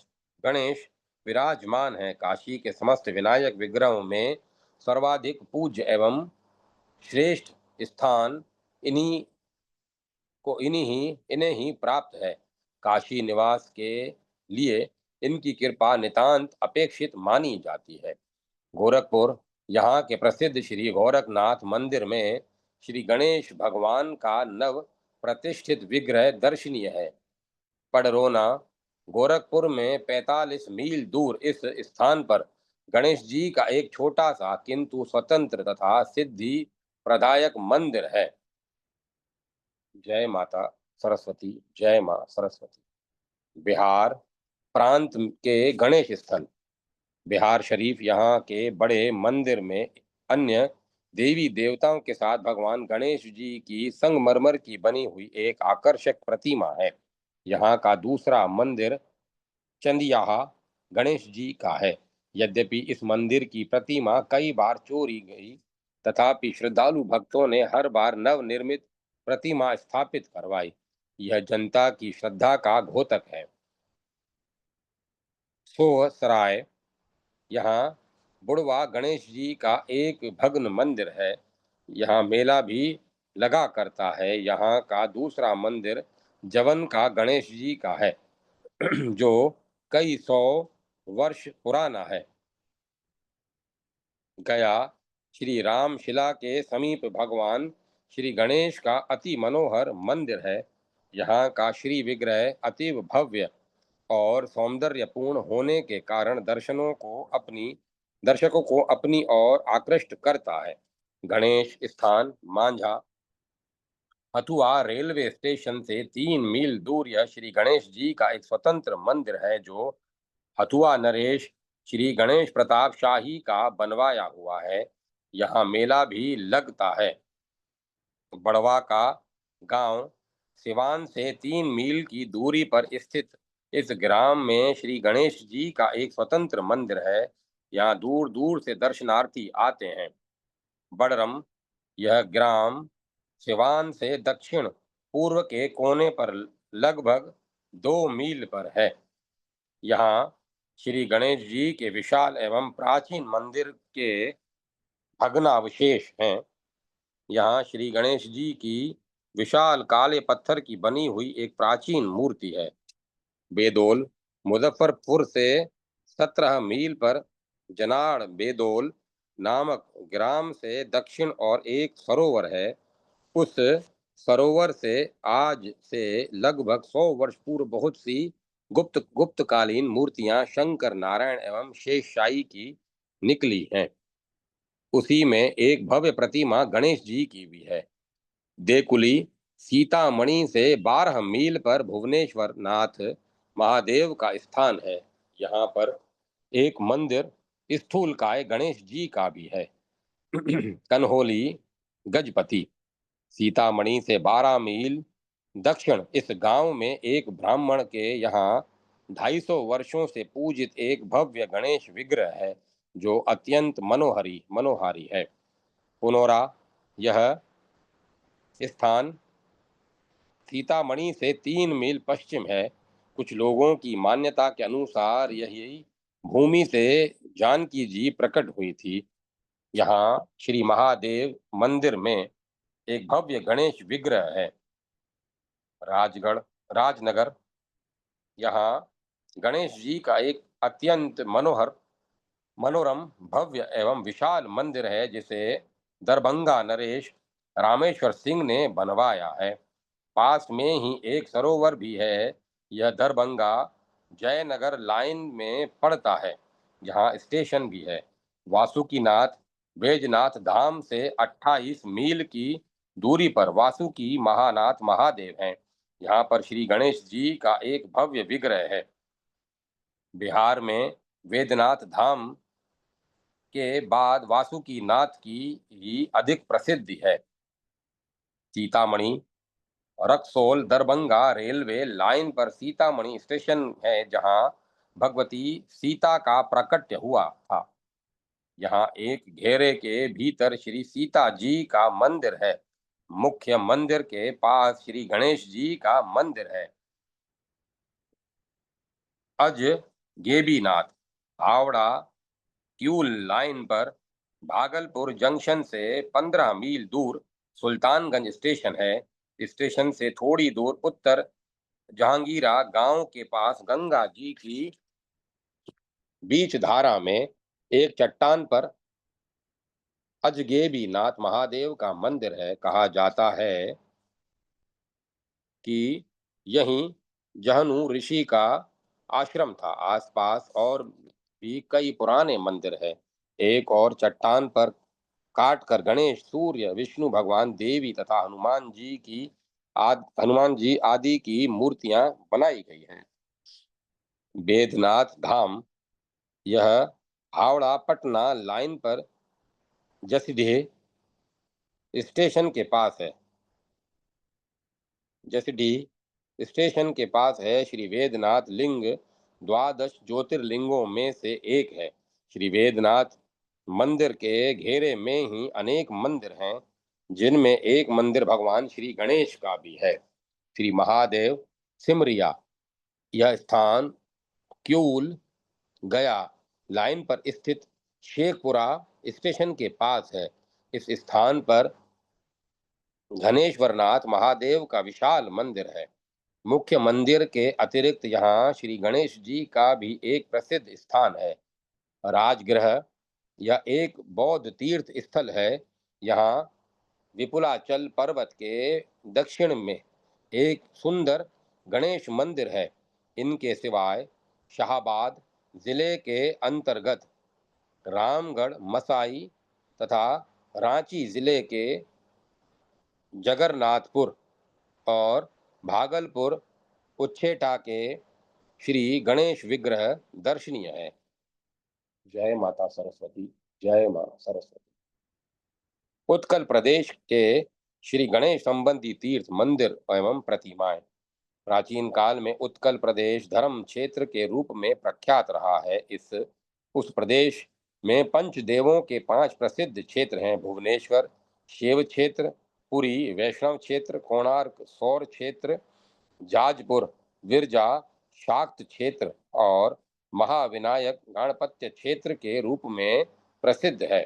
गणेश विराजमान है। काशी के समस्त विनायक विग्रहों में सर्वाधिक पूज्य एवं श्रेष्ठ स्थान इन्हें ही प्राप्त है। काशी निवास के लिए इनकी कृपा नितांत अपेक्षित मानी जाती है। गोरखपुर, यहाँ के प्रसिद्ध श्री गोरखनाथ मंदिर में श्री गणेश भगवान का नव प्रतिष्ठित विग्रह दर्शनीय है। पडरौना, गोरखपुर में 45 मील दूर इस स्थान पर गणेश जी का एक छोटा सा किंतु स्वतंत्र तथा सिद्धि प्रदायक मंदिर है। जय माता सरस्वती, जय मां सरस्वती। बिहार प्रांत के गणेश स्थल, बिहार शरीफ यहाँ के बड़े मंदिर में अन्य देवी देवताओं के साथ भगवान गणेश जी की संगमरमर की बनी हुई एक आकर्षक प्रतिमा है। यहाँ का दूसरा मंदिर चंदियाहा गणेश जी का है। यद्यपि इस मंदिर की प्रतिमा कई बार चोरी गई, तथापि श्रद्धालु भक्तों ने हर बार नवनिर्मित प्रतिमा स्थापित करवाई। यह जनता की श्रद्धा का द्योतक है। सोहसराय, यहाँ बुढ़वा गणेश जी का एक भग्न मंदिर है। यहाँ मेला भी लगा करता है। यहाँ का दूसरा मंदिर जवन का गणेश जी का है जो कई सौ वर्ष पुराना है। गया, श्री रामशिला के समीप भगवान श्री गणेश का अति मनोहर मंदिर है। यहाँ का श्री विग्रह अतीव भव्य और सौंदर्यपूर्ण होने के कारण दर्शकों को अपनी ओर आकृष्ट करता है। गणेश स्थान मांझा, हथुआ रेलवे स्टेशन से 3 मील दूर यह श्री गणेश जी का एक स्वतंत्र मंदिर है जो हथुआ नरेश श्री गणेश प्रताप शाही का बनवाया हुआ है। यहाँ मेला भी लगता है। बड़वा का गांव सिवान से 3 मील की दूरी पर स्थित इस ग्राम में श्री गणेश जी का एक स्वतंत्र मंदिर है। यहाँ दूर दूर से दर्शनार्थी आते हैं। बड़रम, यह ग्राम सिवान से दक्षिण पूर्व के कोने पर लगभग 2 मील पर है। यहाँ श्री गणेश जी के विशाल एवं प्राचीन मंदिर के भग्नावशेष हैं। यहाँ श्री गणेश जी की विशाल काले पत्थर की बनी हुई एक प्राचीन मूर्ति है। बेदोल, मुजफ्फरपुर से 17 मील पर जनाड़ बेदोल नामक ग्राम से दक्षिण और एक सरोवर है। उस सरोवर से आज से लगभग 100 वर्ष पूर्व बहुत सी गुप्तकालीन मूर्तियां शंकर, नारायण एवं शेषशायी की निकली हैं। उसी में एक भव्य प्रतिमा गणेश जी की भी है। देकुली, सीतामढ़ी से 12 मील पर भुवनेश्वर नाथ महादेव का स्थान है। यहाँ पर एक मंदिर स्थूलकाय गणेश जी का भी है। कन्होली गजपति, सीतामढ़ी से 12 मील दक्षिण इस गांव में एक ब्राह्मण के यहाँ 250 वर्षों से पूजित एक भव्य गणेश विग्रह है, जो अत्यंत मनोहारी है। पुनौरा, यह स्थान सीतामढ़ी से 3 मील पश्चिम है। कुछ लोगों की मान्यता के अनुसार यही भूमि से जानकी जी प्रकट हुई थी। यहाँ श्री महादेव मंदिर में एक भव्य गणेश विग्रह है। राजगढ़ राजनगर, यहाँ गणेश जी का एक अत्यंत मनोरम, भव्य एवं विशाल मंदिर है, जिसे दरभंगा नरेश रामेश्वर सिंह ने बनवाया है। पास में ही एक सरोवर भी है। यह दरभंगा जयनगर लाइन में पड़ता है, जहाँ स्टेशन भी है। वासुकीनाथ बैजनाथ धाम से 28 मील की दूरी पर वासुकी महानाथ महादेव हैं। यहाँ पर श्री गणेश जी का एक भव्य विग्रह है। बिहार में बैजनाथ धाम के बाद वासुकीनाथ की ही अधिक प्रसिद्धि है। सीतामढ़ी रक्सौल दरभंगा रेलवे लाइन पर सीतामढ़ी स्टेशन है, जहां भगवती सीता का प्राकट्य हुआ था। यहाँ एक घेरे के भीतर श्री सीता जी का मंदिर है। मुख्य मंदिर के पास श्री गणेश जी का मंदिर है। अज गेबीनाथ, हावड़ा क्यूल लाइन पर भागलपुर जंक्शन से 15 मील दूर सुल्तानगंज स्टेशन है। स्टेशन से थोड़ी दूर उत्तर जहांगीरा गांव के पास गंगा जी की बीच धारा में एक चट्टान पर अजगेबीनाथ महादेव का मंदिर है। कहा जाता है कि यहीं जहनु ऋषि का आश्रम था। आसपास और भी कई पुराने मंदिर है। एक और चट्टान पर काटकर गणेश, सूर्य, विष्णु भगवान, देवी तथा हनुमान जी आदि की मूर्तियां बनाई गई हैं। बैद्यनाथ धाम, यह हावड़ा पटना लाइन पर जसीडीह स्टेशन के पास है। जसीडीह स्टेशन के पास है। श्री वेदनाथ लिंग 12 ज्योतिर्लिंगों में से एक है। श्री वेदनाथ मंदिर के घेरे में ही अनेक मंदिर हैं, जिनमें एक मंदिर भगवान श्री गणेश का भी है। श्री महादेव सिमरिया, यह स्थान क्यूल गया लाइन पर स्थित शेखपुरा स्टेशन के पास है। इस स्थान पर धनेश्वरनाथ महादेव का विशाल मंदिर है। मुख्य मंदिर के अतिरिक्त यहाँ श्री गणेश जी का भी एक प्रसिद्ध स्थान है। राजगृह, यह एक बौद्ध तीर्थ स्थल है। यहाँ विपुलाचल पर्वत के दक्षिण में एक सुंदर गणेश मंदिर है। इनके सिवाय शाहाबाद जिले के अंतर्गत रामगढ़, मसाई तथा रांची जिले के जगन्नाथपुर और भागलपुर उच्छेटा के श्री गणेश विग्रह दर्शनीय है। जय माता सरस्वती, जय मां सरस्वती। उत्कल प्रदेश के श्री गणेश संबंधी तीर्थ मंदिर एवं प्रतिमाएं। प्राचीन काल में उत्कल प्रदेश धर्म क्षेत्र के रूप में प्रख्यात रहा है। उस प्रदेश में पंच देवों के 5 प्रसिद्ध क्षेत्र हैं: भुवनेश्वर शैव क्षेत्र, पुरी वैष्णव क्षेत्र, कोणार्क सौर क्षेत्र, जाजपुर विरजा शाक्त क्षेत्र और महाविनायक गाणपत्य क्षेत्र के रूप में प्रसिद्ध है।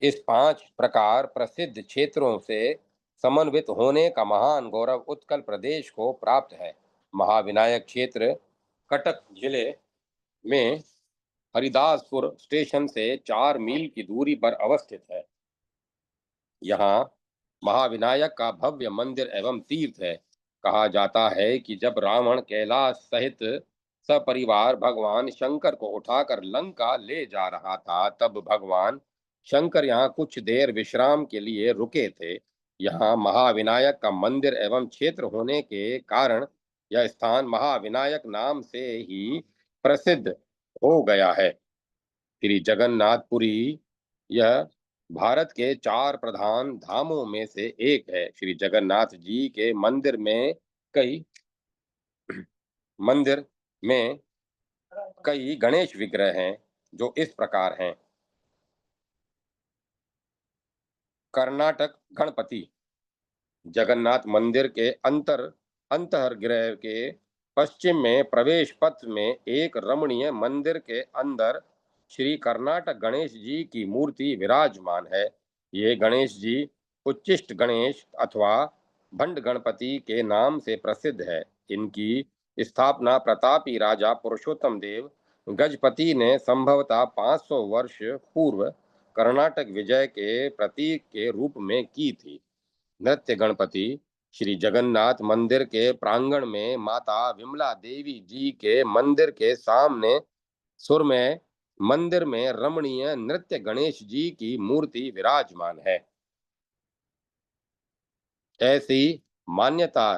इस 5 प्रकार प्रसिद्ध क्षेत्रों से समन्वित होने का महान गौरव उत्कल प्रदेश को प्राप्त है। महाविनायक क्षेत्र कटक जिले में हरिदासपुर स्टेशन से 4 मील की दूरी पर अवस्थित है। यहाँ महाविनायक का भव्य मंदिर एवं तीर्थ है। कहा जाता है कि जब रावण कैलाश सहित सपरिवार भगवान शंकर को उठाकर लंका ले जा रहा था, तब भगवान शंकर यहाँ कुछ देर विश्राम के लिए रुके थे। यहाँ महाविनायक का मंदिर एवं क्षेत्र होने के कारण यह स्थान महाविनायक नाम से ही प्रसिद्ध हो गया है। श्री जगन्नाथपुरी यह भारत के 4 प्रधान धामों में से एक है। श्री जगन्नाथ जी के कई मंदिर में कई गणेश विग्रह हैं, जो इस प्रकार हैं: कर्नाटक गणपति जगन्नाथ मंदिर के अंतर्गृह के पश्चिम में प्रवेश पथ में एक रमणीय मंदिर के अंदर श्री कर्नाटक गणेश जी की मूर्ति विराजमान है। ये गणेश जी उच्चिष्ट गणेश अथवा भंड गणपति के नाम से प्रसिद्ध है। इनकी स्थापना प्रतापी राजा पुरुषोत्तम देव गजपति ने संभवतः 500 वर्ष पूर्व कर्नाटक विजय के प्रतीक के रूप में की थी। नृत्य गणपति श्री जगन्नाथ मंदिर के प्रांगण में माता विमला देवी जी के मंदिर के सामने सुरमय मंदिर में रमणीय नृत्य गणेश जी की मूर्ति विराजमान है। ऐसी मान्यता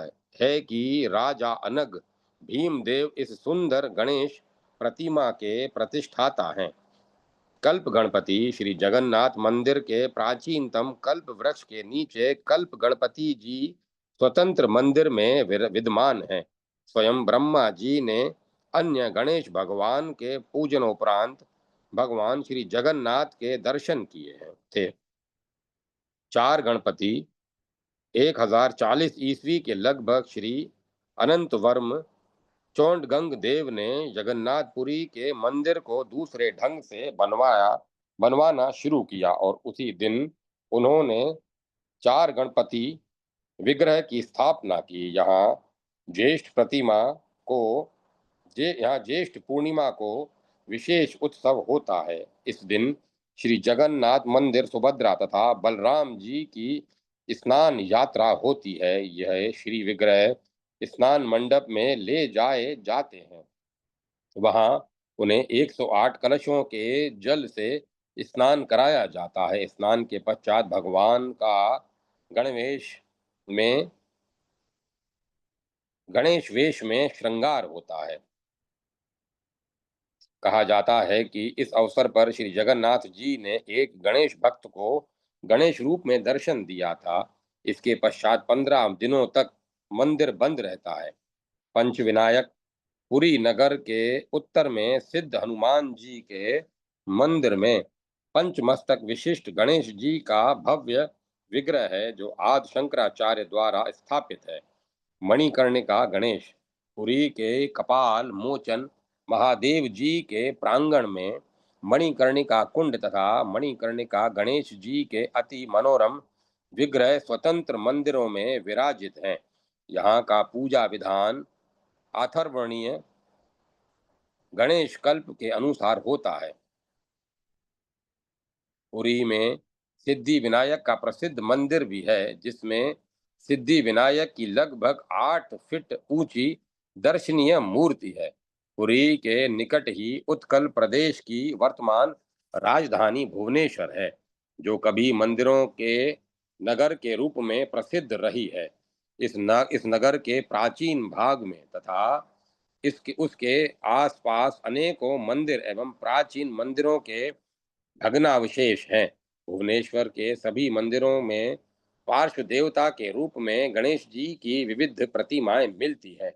है कि राजा अनग भीमदेव इस सुंदर गणेश प्रतिमा के प्रतिष्ठाता हैं। कल्प गणपति श्री जगन्नाथ मंदिर के प्राचीनतम कल्प वृक्ष के नीचे कल्प गणपति जी स्वतंत्र मंदिर में विद्यमान हैं। स्वयं ब्रह्मा जी ने अन्य गणेश भगवान के पूजन उपरांत भगवान श्री जगन्नाथ के दर्शन किए हैं थे। 4 गणपति 1040 ईस्वी के लगभग श्री अनंत वर्म चोंडगंग देव ने जगन्नाथपुरी के मंदिर को दूसरे ढंग से बनवाना शुरू किया और उसी दिन उन्होंने 4 गणपति विग्रह की स्थापना की। को यहाँ ज्येष्ठ पूर्णिमा को विशेष उत्सव होता है। इस दिन श्री जगन्नाथ मंदिर सुभद्रा तथा बलराम जी की स्नान यात्रा होती है। यह श्री विग्रह स्नान मंडप में ले जाए जाते हैं। वहां उन्हें 108 कलशों के जल से स्नान कराया जाता है। स्नान के पश्चात भगवान का गणवेश में गणेश वेश में श्रृंगार होता है। कहा जाता है कि इस अवसर पर श्री जगन्नाथ जी ने एक गणेश भक्त को गणेश रूप में दर्शन दिया था। इसके पश्चात 15 दिनों तक मंदिर बंद रहता है। पंचविनायक पुरी नगर के उत्तर में सिद्ध हनुमान जी के मंदिर में पंचमस्तक विशिष्ट गणेश जी का भव्य विग्रह है, जो आदि शंकराचार्य द्वारा स्थापित है। मणिकर्णिका गणेश पुरी के कपाल मोचन महादेव जी के प्रांगण में मणिकर्णिका कुंड तथा मणिकर्णिका गणेश जी के अति मनोरम विग्रह स्वतंत्र मंदिरों में विराजित हैं। यहाँ का पूजा विधान अथर्वणीय गणेश कल्प के अनुसार होता है। पुरी में सिद्धि विनायक का प्रसिद्ध मंदिर भी है, जिसमें सिद्धि विनायक की लगभग 8 फीट ऊंची दर्शनीय मूर्ति है। पुरी के निकट ही उत्कल प्रदेश की वर्तमान राजधानी भुवनेश्वर है, जो कभी मंदिरों के नगर के रूप में प्रसिद्ध रही है। इस नगर के प्राचीन भाग में तथा इसके उसके आसपास अनेकों मंदिर एवं प्राचीन मंदिरों के भग्नावशेष हैं। भुवनेश्वर के सभी मंदिरों में पार्श्व देवता के रूप में गणेश जी की विविध प्रतिमाएं मिलती है।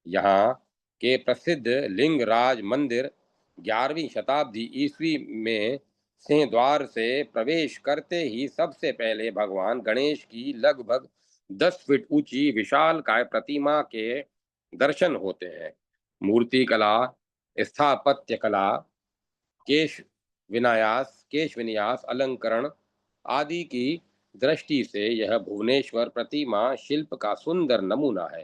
यहाँ के प्रसिद्ध लिंगराज मंदिर 11वीं शताब्दी ईस्वी में सिंहद्वार से प्रवेश करते ही सबसे पहले भगवान गणेश की लगभग 10 फीट ऊंची विशालकाय प्रतिमा के दर्शन होते हैं। मूर्ति कला, स्थापत्य कला, केश केश विन्यास, अलंकरण आदि की दृष्टि से यह भुवनेश्वर प्रतिमा शिल्प का सुंदर नमूना है।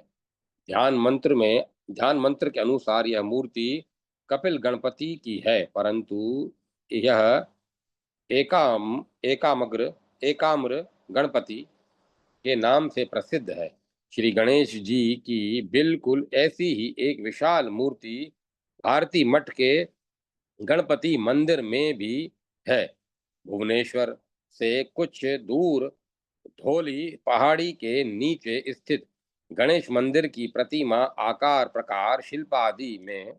ध्यान मंत्र में ध्यान मंत्र के अनुसार यह मूर्ति कपिल गणपति की है, परंतु यह एकाम्र एकाम्र गणपति के नाम से प्रसिद्ध है। श्री गणेश जी की बिल्कुल ऐसी ही एक विशाल मूर्ति भारती मठ के गणपति मंदिर में भी है। भुवनेश्वर से कुछ दूर धौली पहाड़ी के नीचे स्थित गणेश मंदिर की प्रतिमा आकार, प्रकार, शिल्प आदि में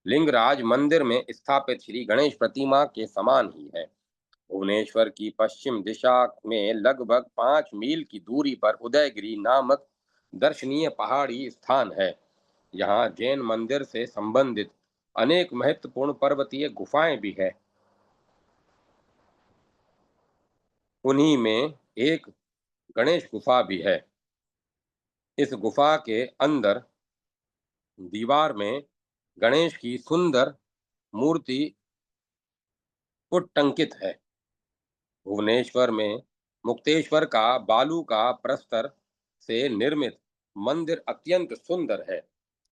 लिंगराज मंदिर में स्थापित श्री गणेश प्रतिमा के समान ही है। भुवनेश्वर की पश्चिम दिशा में लगभग 5 मील की दूरी पर उदयगिरी नामक दर्शनीय पहाड़ी स्थान है। यहाँ जैन मंदिर से संबंधित अनेक महत्वपूर्ण पर्वतीय गुफाएं भी है। उन्हीं में एक गणेश गुफा भी है। इस गुफा के अंदर दीवार में गणेश की सुंदर मूर्ति उट्टंकित है। भुवनेश्वर में मुक्तेश्वर का बालू का प्रस्तर से निर्मित मंदिर अत्यंत सुंदर है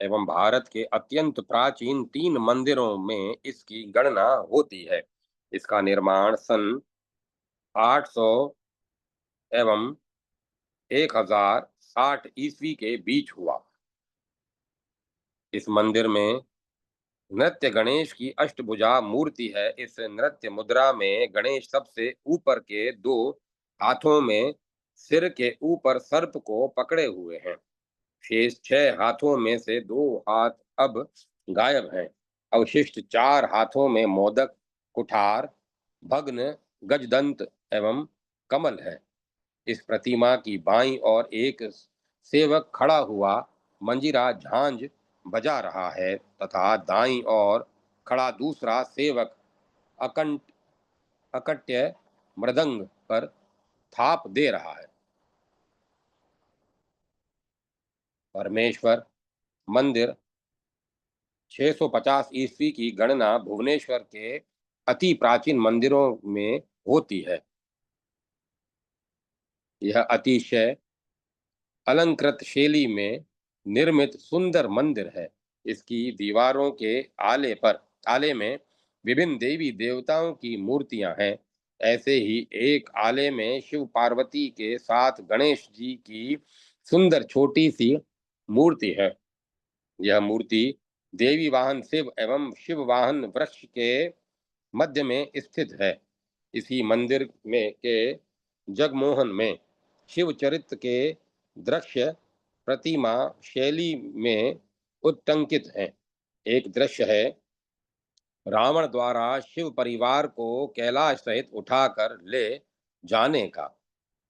एवं भारत के अत्यंत प्राचीन 3 मंदिरों में इसकी गणना होती है। इसका निर्माण सन 800 एवं 1060 ईस्वी के बीच हुआ। इस मंदिर में नृत्य गणेश की अष्टभुजा मूर्ति है। इस नृत्य मुद्रा में गणेश सबसे ऊपर के 2 हाथों में सिर के ऊपर सर्प को पकड़े हुए हैं। शेष 6 हाथों में से 2 हाथ अब गायब हैं। अवशिष्ट 4 हाथों में मोदक, कुठार, भग्न, गजदंत एवं कमल है। इस प्रतिमा की बाईं ओर एक सेवक खड़ा हुआ मंजीरा झांझ बजा रहा है तथा दाईं ओर खड़ा दूसरा सेवक अकंठ अकट्य मृदंग पर थाप दे रहा है। परमेश्वर मंदिर 650 ईस्वी की गणना भुवनेश्वर के अति प्राचीन मंदिरों में होती है। यह अतिशय अलंकृत शैली में निर्मित सुंदर मंदिर है। इसकी दीवारों के आले में विभिन्न देवी देवताओं की मूर्तियां हैं। ऐसे ही एक आले में शिव पार्वती के साथ गणेश जी की सुंदर छोटी सी मूर्ति है। यह मूर्ति देवी वाहन शिव एवं शिव वाहन वृक्ष के मध्य में स्थित है। इसी मंदिर में के जगमोहन में शिव चरित्र के दृश्य प्रतिमा शैली में उत्टंकित हैं। एक दृश्य है रावण द्वारा शिव परिवार को कैलाश सहित उठाकर ले जाने का।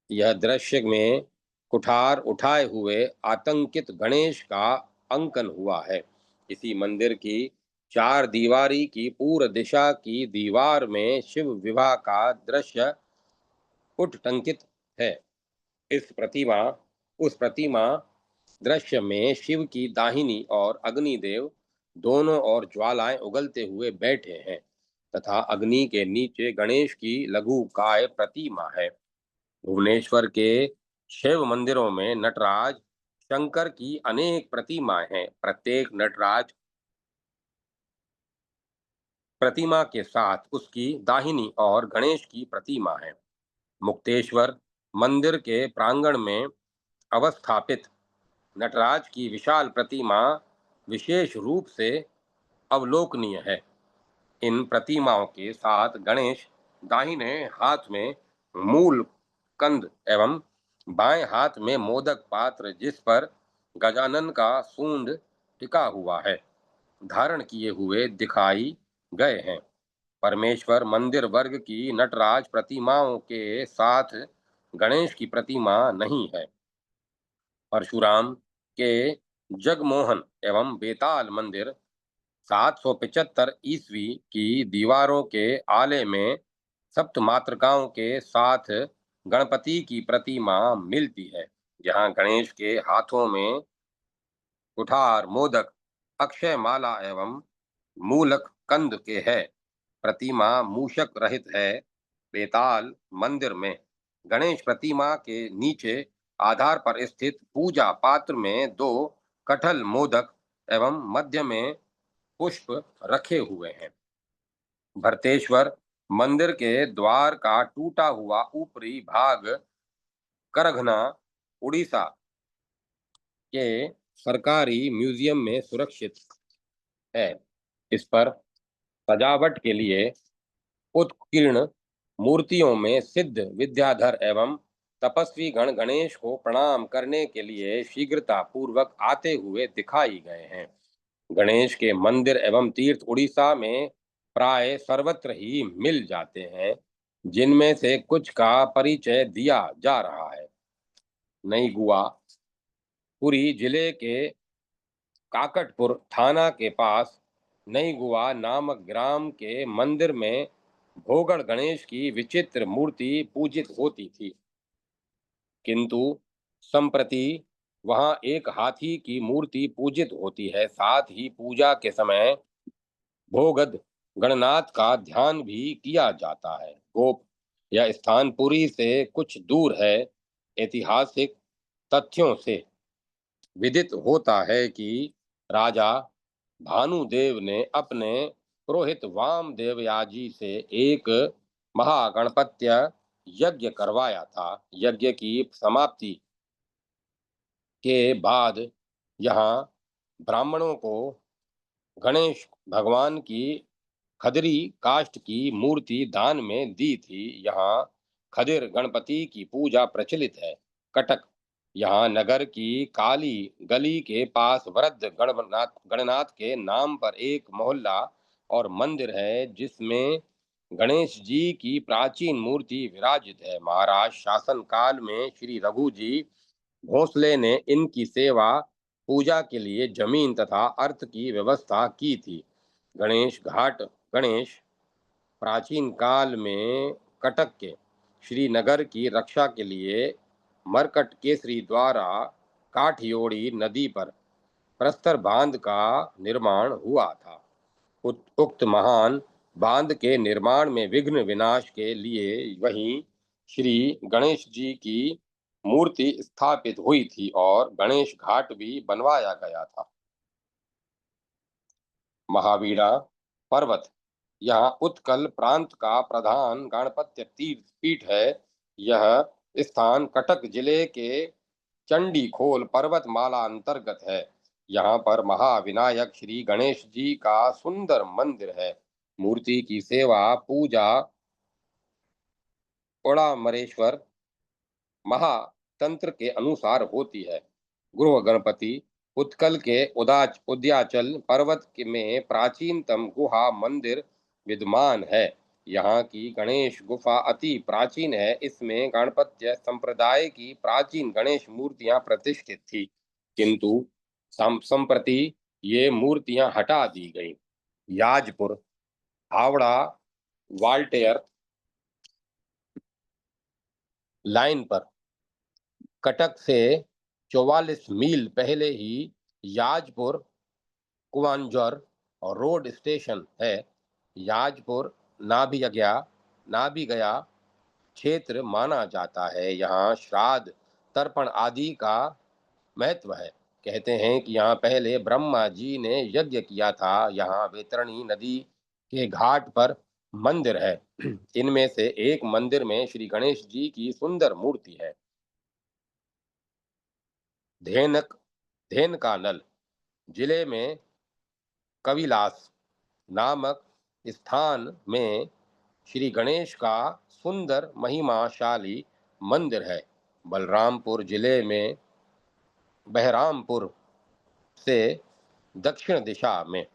यह दृश्य में कुठार उठाए हुए आतंकित गणेश का अंकन हुआ है। इसी मंदिर की 4 दीवारी की पूर्व दिशा की दीवार में शिव विवाह का दृश्य उत्टंकित है। इस प्रतिमा उस प्रतिमा दृश्य में शिव की दाहिनी और अग्निदेव दोनों ओर ज्वालाएं उगलते हुए बैठे हैं तथा अग्नि के नीचे गणेश की लघु काय प्रतिमा है। भुवनेश्वर के शिव मंदिरों में नटराज शंकर की अनेक प्रतिमाएं हैं। प्रत्येक नटराज प्रतिमा के साथ उसकी दाहिनी और गणेश की प्रतिमा है। मुक्तेश्वर मंदिर के प्रांगण में अवस्थापित नटराज की विशाल प्रतिमा विशेष रूप से अवलोकनीय है। इन प्रतिमाओं के साथ गणेश दाहिने हाथ में मूल कंद एवं बाएं हाथ में मोदक पात्र जिस पर गजानन का सूंड टिका हुआ है धारण किए हुए दिखाई गए हैं। परमेश्वर मंदिर वर्ग की नटराज प्रतिमाओं के साथ गणेश की प्रतिमा नहीं है। परशुराम के जगमोहन एवं बेताल मंदिर 775 ईस्वी की दीवारों के आले में सप्त मातृकाओं के साथ गणपति की प्रतिमा मिलती है। यहाँ गणेश के हाथों में कुठार, मोदक, अक्षय माला एवं मूलक कंद के है। प्रतिमा मूषक रहित है। बेताल मंदिर में गणेश प्रतिमा के नीचे आधार पर स्थित पूजा पात्र में दो कटहल मोदक एवं मध्य में पुष्प रखे हुए हैं। भरतेश्वर मंदिर के द्वार का टूटा हुआ ऊपरी भाग करघना, उड़ीसा के सरकारी म्यूजियम में सुरक्षित है। इस पर सजावट के लिए उत्कीर्ण मूर्तियों में सिद्ध विद्याधर एवं तपस्वी गण गणेश को प्रणाम करने के लिए शीघ्रता पूर्वक आते हुए दिखाई गए हैं। गणेश के मंदिर एवं तीर्थ उड़ीसा में प्राय सर्वत्र ही मिल जाते हैं, जिनमें से कुछ का परिचय दिया जा रहा है। नई गुआ पुरी जिले के काकटपुर थाना के पास नई गुआ नामक ग्राम के मंदिर में भोगड़ गणेश की विचित्र मूर्ति पूजित होती थी, किंतु संप्रति वहां एक हाथी की मूर्ति पूजित होती है। साथ ही पूजा के समय भोगद गणनाथ का ध्यान भी किया जाता है। गोप यह स्थान पुरी से कुछ दूर है। ऐतिहासिक तथ्यों से विदित होता है कि राजा भानुदेव ने अपने पुरोहित वामदेव याजी से एक महागणपत्य यज्ञ करवाया था। यज्ञ की समाप्ति के बाद यहाँ ब्राह्मणों को गणेश भगवान की खदरी काष्ठ की मूर्ति दान में दी थी। यहाँ खदिर गणपति की पूजा प्रचलित है। कटक यहाँ नगर की काली गली के पास वृद्ध गणनाथ के नाम पर एक मोहल्ला और मंदिर है, जिसमें गणेश जी की प्राचीन मूर्ति विराजित है। महाराज शासन काल में श्री रघु जी भोसले ने इनकी सेवा पूजा के लिए जमीन तथा अर्थ की व्यवस्था की थी। गणेश घाट गणेश प्राचीन काल में कटक के श्रीनगर की रक्षा के लिए मरकट केसरी द्वारा काठियोड़ी नदी पर प्रस्तर बांध का निर्माण हुआ था। उक्त महान बांध के निर्माण में विघ्न विनाश के लिए वहीं श्री गणेश जी की मूर्ति स्थापित हुई थी और गणेश घाट भी बनवाया गया था। महावीरा पर्वत यह उत्कल प्रांत का प्रधान गणपत्य तीर्थ पीठ है। यह स्थान कटक जिले के चंडीखोल पर्वतमाला अंतर्गत है। यहाँ पर महाविनायक श्री गणेश जी का सुंदर मंदिर है। मूर्ति की सेवा पूजा ओड़ामरेश्वर महातंत्र के अनुसार होती है। गृह गणपति उत्कल के उद्याचल पर्वत में प्राचीनतम गुहा मंदिर विद्यमान है। यहाँ की गणेश गुफा अति प्राचीन है। इसमें गणपत्य संप्रदाय की प्राचीन गणेश मूर्तियां प्रतिष्ठित थी, किंतु संप्रति ये मूर्तियां हटा दी गई। याजपुर हावड़ा वाल्टेयर लाइन पर कटक से 44 मील पहले ही याजपुर कुआंजर और रोड स्टेशन है। याजपुर नाभि गया क्षेत्र माना जाता है। यहाँ श्राद्ध तर्पण आदि का महत्व है। कहते हैं कि यहाँ पहले ब्रह्मा जी ने यज्ञ किया था। यहाँ वैतरणी नदी के घाट पर मंदिर है। इनमें से एक मंदिर में श्री गणेश जी की सुंदर मूर्ति है। धेनकानल जिले में कविलास नामक स्थान में श्री गणेश का सुंदर महिमाशाली मंदिर है। बलरामपुर जिले में बहरामपुर से दक्षिण दिशा में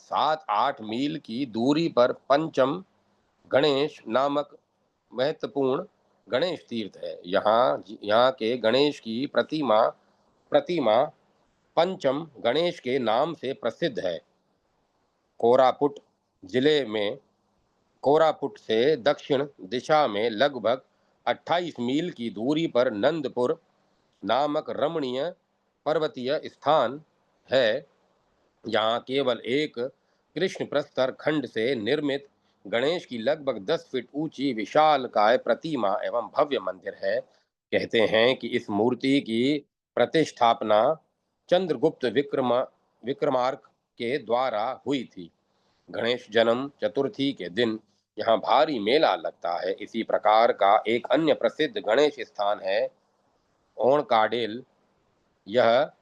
7-8 मील की दूरी पर पंचम गणेश नामक महत्वपूर्ण गणेश तीर्थ है। यहाँ के गणेश की प्रतिमा प्रतिमा पंचम गणेश के नाम से प्रसिद्ध है। कोरापुट जिले में कोरापुट से दक्षिण दिशा में लगभग 28 मील की दूरी पर नंदपुर नामक रमणीय पर्वतीय स्थान है। यहाँ केवल एक कृष्ण प्रस्तर खंड से निर्मित गणेश की लगभग 10 फीट ऊंची विशालकाय प्रतिमा एवं भव्य मंदिर है। कहते हैं कि इस मूर्ति की प्रतिष्ठापना चंद्रगुप्त विक्रमार्क के द्वारा हुई थी। गणेश जन्म चतुर्थी के दिन यहाँ भारी मेला लगता है। इसी प्रकार का एक अन्य प्रसिद्ध गणेश स्थान है ओणकाडेल। यह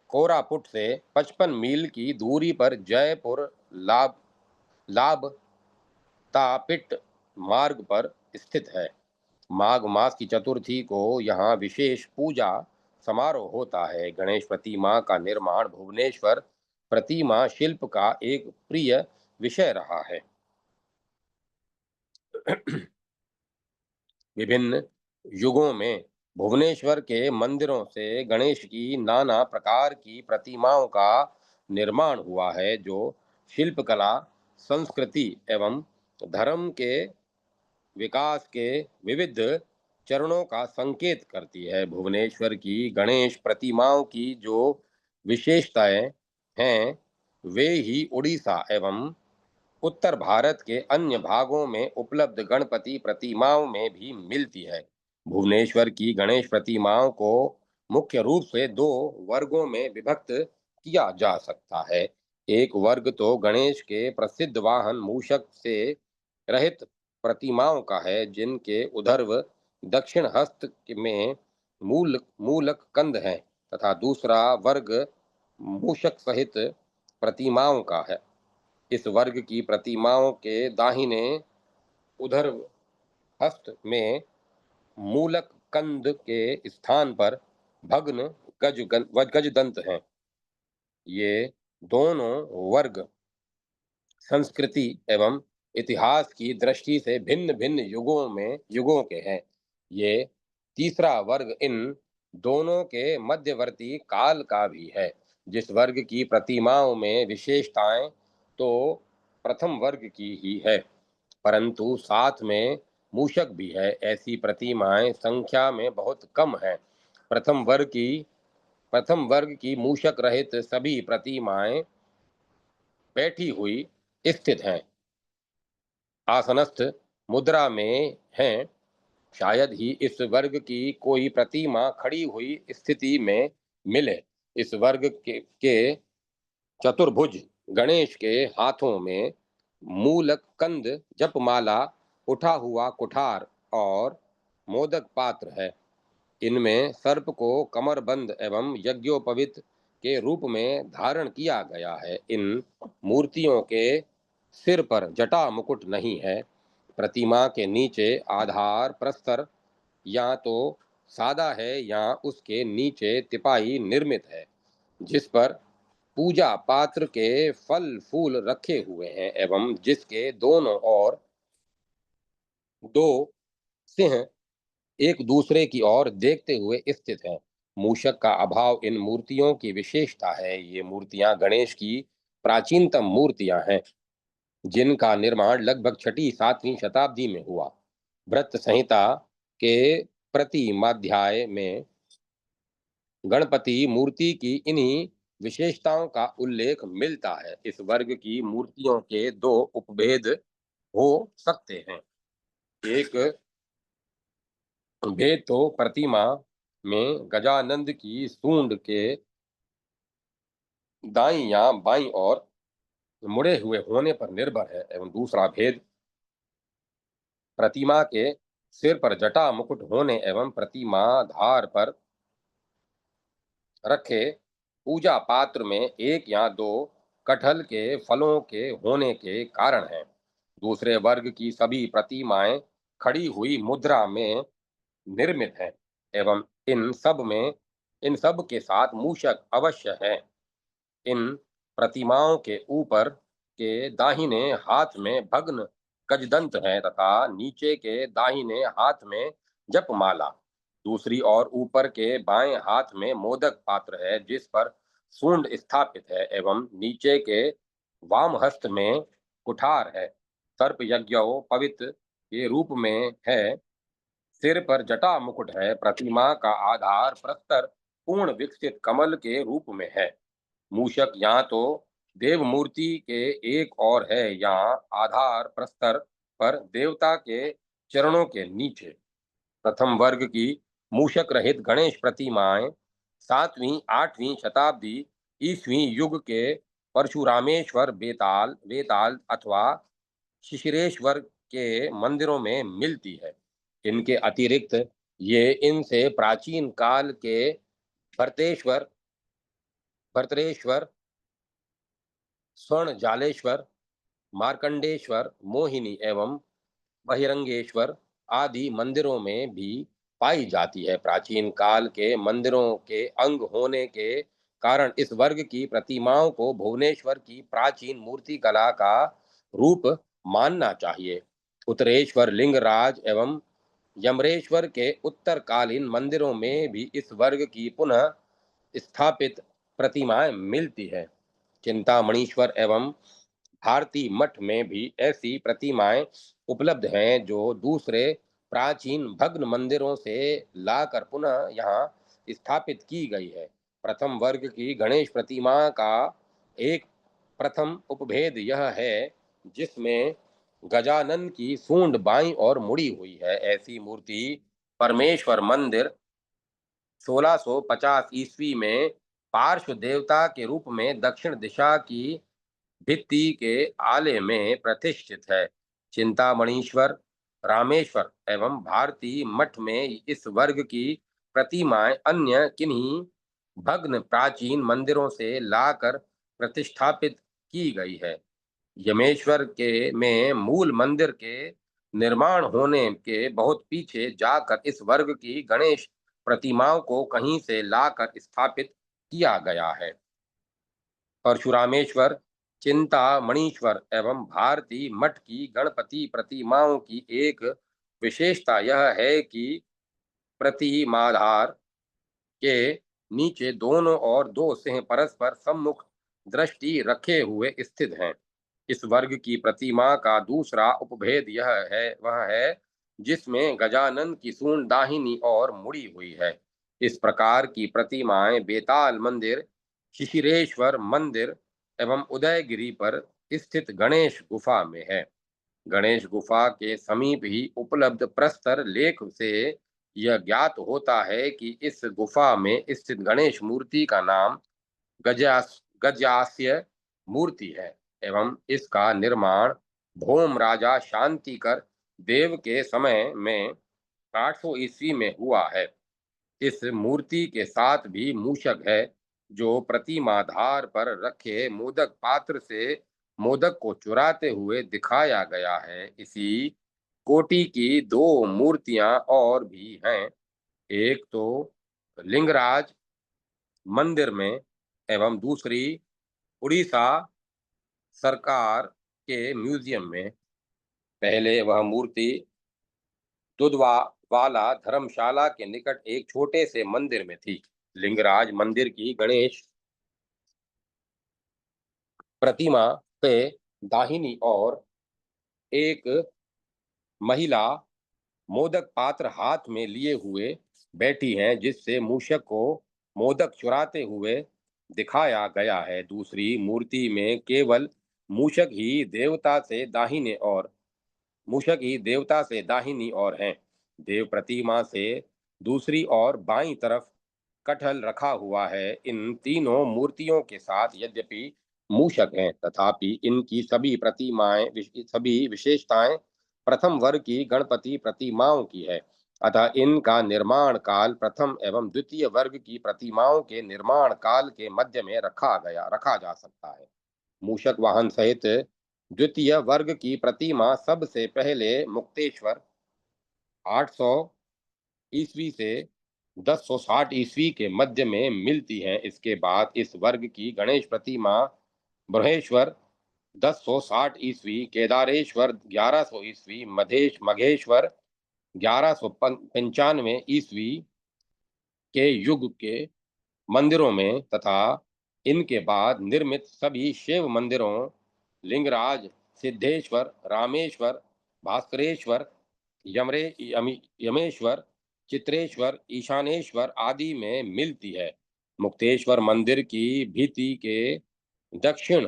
कोरापुट से 55 मील की दूरी पर जयपुर लाभ लाभतापिट मार्ग पर स्थित है। माघ मास की चतुर्थी को यहाँ विशेष पूजा समारोह होता है। गणेश प्रतिमा का निर्माण भुवनेश्वर प्रतिमा शिल्प का एक प्रिय विषय रहा है। विभिन्न युगों में भुवनेश्वर के मंदिरों से गणेश की नाना प्रकार की प्रतिमाओं का निर्माण हुआ है, जो शिल्पकला, संस्कृति एवं धर्म के विकास के विविध चरणों का संकेत करती है। भुवनेश्वर की गणेश प्रतिमाओं की जो विशेषताएं हैं, वे ही उड़ीसा एवं उत्तर भारत के अन्य भागों में उपलब्ध गणपति प्रतिमाओं में भी मिलती है। भुवनेश्वर की गणेश प्रतिमाओं को मुख्य रूप से दो वर्गों में विभक्त किया जा सकता है। एक वर्ग तो गणेश के प्रसिद्ध वाहन मूषक से रहित प्रतिमाओं का है, जिनके उधर्व दक्षिण हस्त में मूलक कंद हैं, तथा दूसरा वर्ग मूषक सहित प्रतिमाओं का है। इस वर्ग की प्रतिमाओं के दाहिने उधर हस्त में मूलक कंद के स्थान पर भग्न गजदंत हैं। ये दोनों वर्ग संस्कृति एवं इतिहास की दृष्टि से भिन्न भिन्न युगों के हैं। ये तीसरा वर्ग इन दोनों के मध्यवर्ती काल का भी है। जिस वर्ग की प्रतिमाओं में विशेषताएं तो प्रथम वर्ग की ही है, परंतु साथ में मूषक भी है। ऐसी प्रतिमाएं संख्या में बहुत कम है। प्रथम वर्ग की मूषक रहित सभी प्रतिमाएं बैठी हुई स्थित हैं, आसनस्थ मुद्रा में हैं। शायद ही इस वर्ग की कोई प्रतिमा खड़ी हुई स्थिति में मिले। इस वर्ग के चतुर्भुज गणेश के हाथों में मूलक कंद, जपमाला, उठा हुआ कुठार और मोदक पात्र है। इनमें सर्प को कमरबंद एवं यज्ञोपवीत के रूप में धारण किया गया है। इन मूर्तियों के सिर पर जटा मुकुट नहीं है। प्रतिमा के नीचे आधार प्रस्तर या तो सादा है या उसके नीचे तिपाही निर्मित है, जिस पर पूजा पात्र के फल फूल रखे हुए हैं एवं जिसके दोनों ओर दो सिंह एक दूसरे की ओर देखते हुए स्थित हैं। मूषक का अभाव इन मूर्तियों की विशेषता है। ये मूर्तियां गणेश की प्राचीनतम मूर्तियां हैं, जिनका निर्माण लगभग 6ठी-7वीं शताब्दी में हुआ। व्रत संहिता के प्रतिमाध्याय में गणपति मूर्ति की इन्हीं विशेषताओं का उल्लेख मिलता है। इस वर्ग की मूर्तियों के दो उपभेद हो सकते हैं। एक भेद तो प्रतिमा में गजानंद की सूंड के दाईं या बाईं ओर मुड़े हुए होने पर निर्भर है, एवं दूसरा भेद प्रतिमा के सिर पर जटा मुकुट होने एवं प्रतिमा धार पर रखे पूजा पात्र में एक या दो कटहल के फलों के होने के कारण है। दूसरे वर्ग की सभी प्रतिमाएं खड़ी हुई मुद्रा में निर्मित है एवं इन सब के साथ मूषक अवश्य है। इन प्रतिमाओं के ऊपर के दाहिने हाथ में भग्न गजदंत है तथा नीचे के दाहिने हाथ में जपमाला। दूसरी ओर ऊपर के बाएं हाथ में मोदक पात्र है जिस पर सूंड स्थापित है एवं नीचे के वाम हस्त में कुठार है। सर्प यज्ञो पवित्र के रूप में है। सिर पर जटा मुकुट है। प्रतिमा का आधार प्रस्तर पूर्ण विकसित कमल के रूप में है। मूषक यहाँ तो देव मूर्ति के एक और है, यहाँ आधार प्रस्तर पर देवता के चरणों के नीचे। प्रथम वर्ग की मूषक रहित गणेश प्रतिमाएं 7वीं 8वीं शताब्दी ईसवी युग के परशुरामेश्वर बेताल बेताल अथवा शिशिरेश्वर के मंदिरों में मिलती है। इनके अतिरिक्त ये इनसे प्राचीन काल के भरतेश्वर भरतरेश्वर, स्वर्ण जालेश्वर, मार्कंडेश्वर, मोहिनी एवं बहिरंगेश्वर आदि मंदिरों में भी पाई जाती है। प्राचीन काल के मंदिरों के अंग होने के कारण इस वर्ग की प्रतिमाओं को भुवनेश्वर की प्राचीन मूर्ति कला का रूप मानना चाहिए। उत्तरेश्वर लिंगराज एवं यमरेश्वर के उत्तरकालीन मंदिरों में भी इस वर्ग की पुनः स्थापित प्रतिमाएं मिलती है। चिंतामणीश्वर एवं भारती मठ में भी ऐसी प्रतिमाएं उपलब्ध हैं जो दूसरे प्राचीन भग्न मंदिरों से लाकर पुनः यहाँ स्थापित की गई है। प्रथम वर्ग की गणेश प्रतिमा का एक प्रथम उपभेद यह है जिसमें गजानन की सूंड बाईं ओर मुड़ी हुई है। ऐसी मूर्ति परमेश्वर मंदिर 1650 ईस्वी में पार्श्व देवता के रूप में दक्षिण दिशा की भित्ति के आले में प्रतिष्ठित है। चिंतामणीश्वर, रामेश्वर एवं भारती मठ में इस वर्ग की प्रतिमाएं अन्य किन्हीं भग्न प्राचीन मंदिरों से लाकर प्रतिष्ठापित की गई है। यमेश्वर के में मूल मंदिर के निर्माण होने के बहुत पीछे जाकर इस वर्ग की गणेश प्रतिमाओं को कहीं से लाकर स्थापित किया गया है। परशुरामेश्वर, चिंतामणीश्वर एवं भारती मठ की गणपति प्रतिमाओं की एक विशेषता यह है कि प्रतिमाधार के नीचे दोनों ओर दो सिंह परस्पर सम्मुख दृष्टि रखे हुए स्थित हैं। इस वर्ग की प्रतिमा का दूसरा उपभेद यह है वह है जिसमें गजानन की सूंड दाहिनी ओर मुड़ी हुई है। इस प्रकार की प्रतिमाएं बेताल मंदिर, शिशिरेश्वर मंदिर एवं उदयगिरी पर स्थित गणेश गुफा में है। गणेश गुफा के समीप ही उपलब्ध प्रस्तर लेख से यह ज्ञात होता है कि इस गुफा में स्थित गणेश मूर्ति का नाम गजास्य मूर्ति है एवं इसका निर्माण भौम राजा शांतिकर देव के समय में 800 ईस्वी में हुआ है। इस मूर्ति के साथ भी मूषक है जो प्रतिमाधार पर रखे मोदक पात्र से मोदक को चुराते हुए दिखाया गया है। इसी कोटि की दो मूर्तियां और भी हैं। एक तो लिंगराज मंदिर में एवं दूसरी उड़ीसा सरकार के म्यूजियम में। पहले वह मूर्ति दुधवाला धर्मशाला के निकट एक छोटे से मंदिर में थी। लिंगराज मंदिर की गणेश प्रतिमा पे दाहिनी ओर एक महिला मोदक पात्र हाथ में लिए हुए बैठी हैं जिससे मूषक को मोदक चुराते हुए दिखाया गया है। दूसरी मूर्ति में केवल मूषक ही देवता से दाहिने ओर मूषक ही देवता से दाहिनी ओर हैं। देव प्रतिमा से दूसरी ओर बाईं तरफ कटहल रखा हुआ है। इन तीनों मूर्तियों के साथ यद्यपि मूषक हैं तथापि इनकी सभी विशेषताएं प्रथम वर्ग की गणपति प्रतिमाओं की है। अतः इनका निर्माण काल प्रथम एवं द्वितीय वर्ग की प्रतिमाओं के निर्माण काल के मध्य में रखा जा सकता है। मूषक वाहन सहित द्वितीय वर्ग की प्रतिमा सबसे पहले मुक्तेश्वर 800 ईस्वी से 1060 ईस्वी के मध्य में मिलती हैं। इसके बाद इस वर्ग की गणेश प्रतिमा बृहेश्वर 1060 ईस्वी, केदारेश्वर 1100 ईस्वी, मधेश मघेश्वर 1195 ईस्वी के युग के मंदिरों में तथा इनके बाद निर्मित सभी शिव मंदिरों लिंगराज, सिद्धेश्वर, रामेश्वर, भास्करेश्वर, यमेश्वर, चित्रेश्वर, ईशानेश्वर आदि में मिलती है। मुक्तेश्वर मंदिर की भित्ति के दक्षिण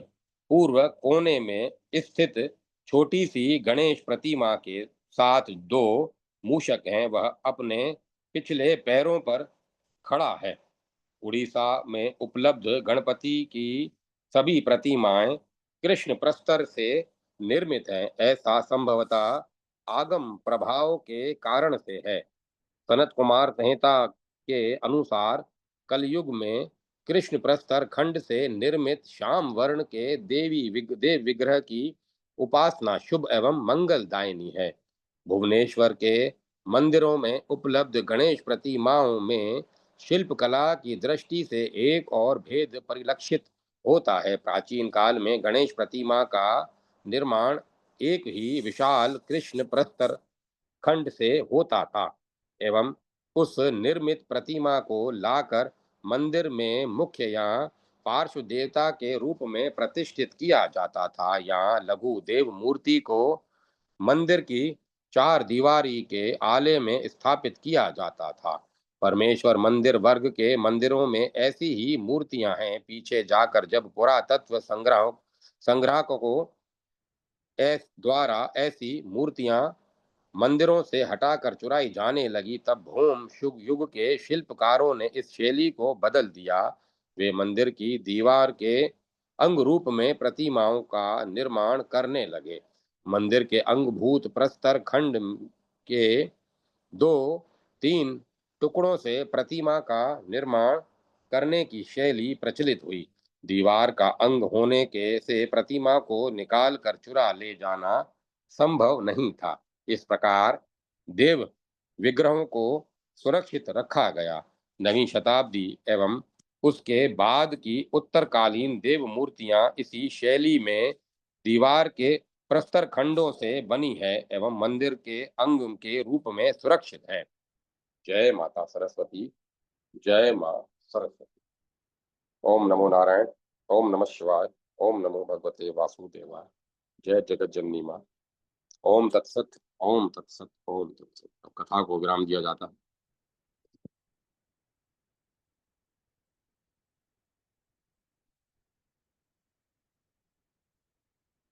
पूर्व कोने में स्थित छोटी सी गणेश प्रतिमा के साथ दो मूषक हैं, वह अपने पिछले पैरों पर खड़ा है। उड़ीसा में उपलब्ध गणपति की सभी प्रतिमाएं कृष्ण प्रस्तर से निर्मित हैं। ऐसा संभवतः आगम प्रभाव के कारण से है। सनत कुमार संहिता के अनुसार कलयुग में कृष्ण प्रस्तर खंड से निर्मित श्याम वर्ण के देव विग्रह की उपासना शुभ एवं मंगलदायिनी है। भुवनेश्वर के मंदिरों में उपलब्ध गणेश प्रतिमाओं में शिल्पकला की दृष्टि से एक और भेद परिलक्षित होता है। प्राचीन काल में गणेश प्रतिमा का निर्माण एक ही विशाल कृष्ण प्रस्तर खंड से होता था एवं उस निर्मित प्रतिमा को लाकर मंदिर में मुख्य या पार्श्व देवता के रूप में प्रतिष्ठित किया जाता था। यहाँ लघु देव मूर्ति को मंदिर की चार दीवारी के आले में स्थापित किया जाता था। परमेश्वर मंदिर वर्ग के मंदिरों में ऐसी ही मूर्तियां हैं। पीछे जाकर जब पुरातत्व संग्राहकों को द्वारा ऐसी मूर्तियां मंदिरों से हटाकर चुराई जाने लगी, तब भौम शुग युग के शिल्पकारों ने इस शैली को बदल दिया। वे मंदिर की दीवार के अंग रूप में प्रतिमाओं का निर्माण करने लगे। मंदिर के अंगभूत प्रस्तर खंड के दो तीन टुकड़ों से प्रतिमा का निर्माण करने की शैली प्रचलित हुई। दीवार का अंग होने के से प्रतिमा को निकाल कर चुरा ले जाना संभव नहीं था। इस प्रकार देव विग्रहों को सुरक्षित रखा गया। नवीं शताब्दी एवं उसके बाद की उत्तरकालीन देव मूर्तियां इसी शैली में दीवार के प्रस्तर खंडों से बनी है एवं मंदिर के अंग के रूप में सुरक्षित है। जय माता सरस्वती। जय मां सरस्वती। ओम नमो नारायण। ओम नमः शिवाय। ओम नमो भगवते वासुदेवाय। जय जगत जननी मां। ओम तत्सत। ओम तत्सत। ओम तत्सत। अब कथा को विराम दिया जाता है।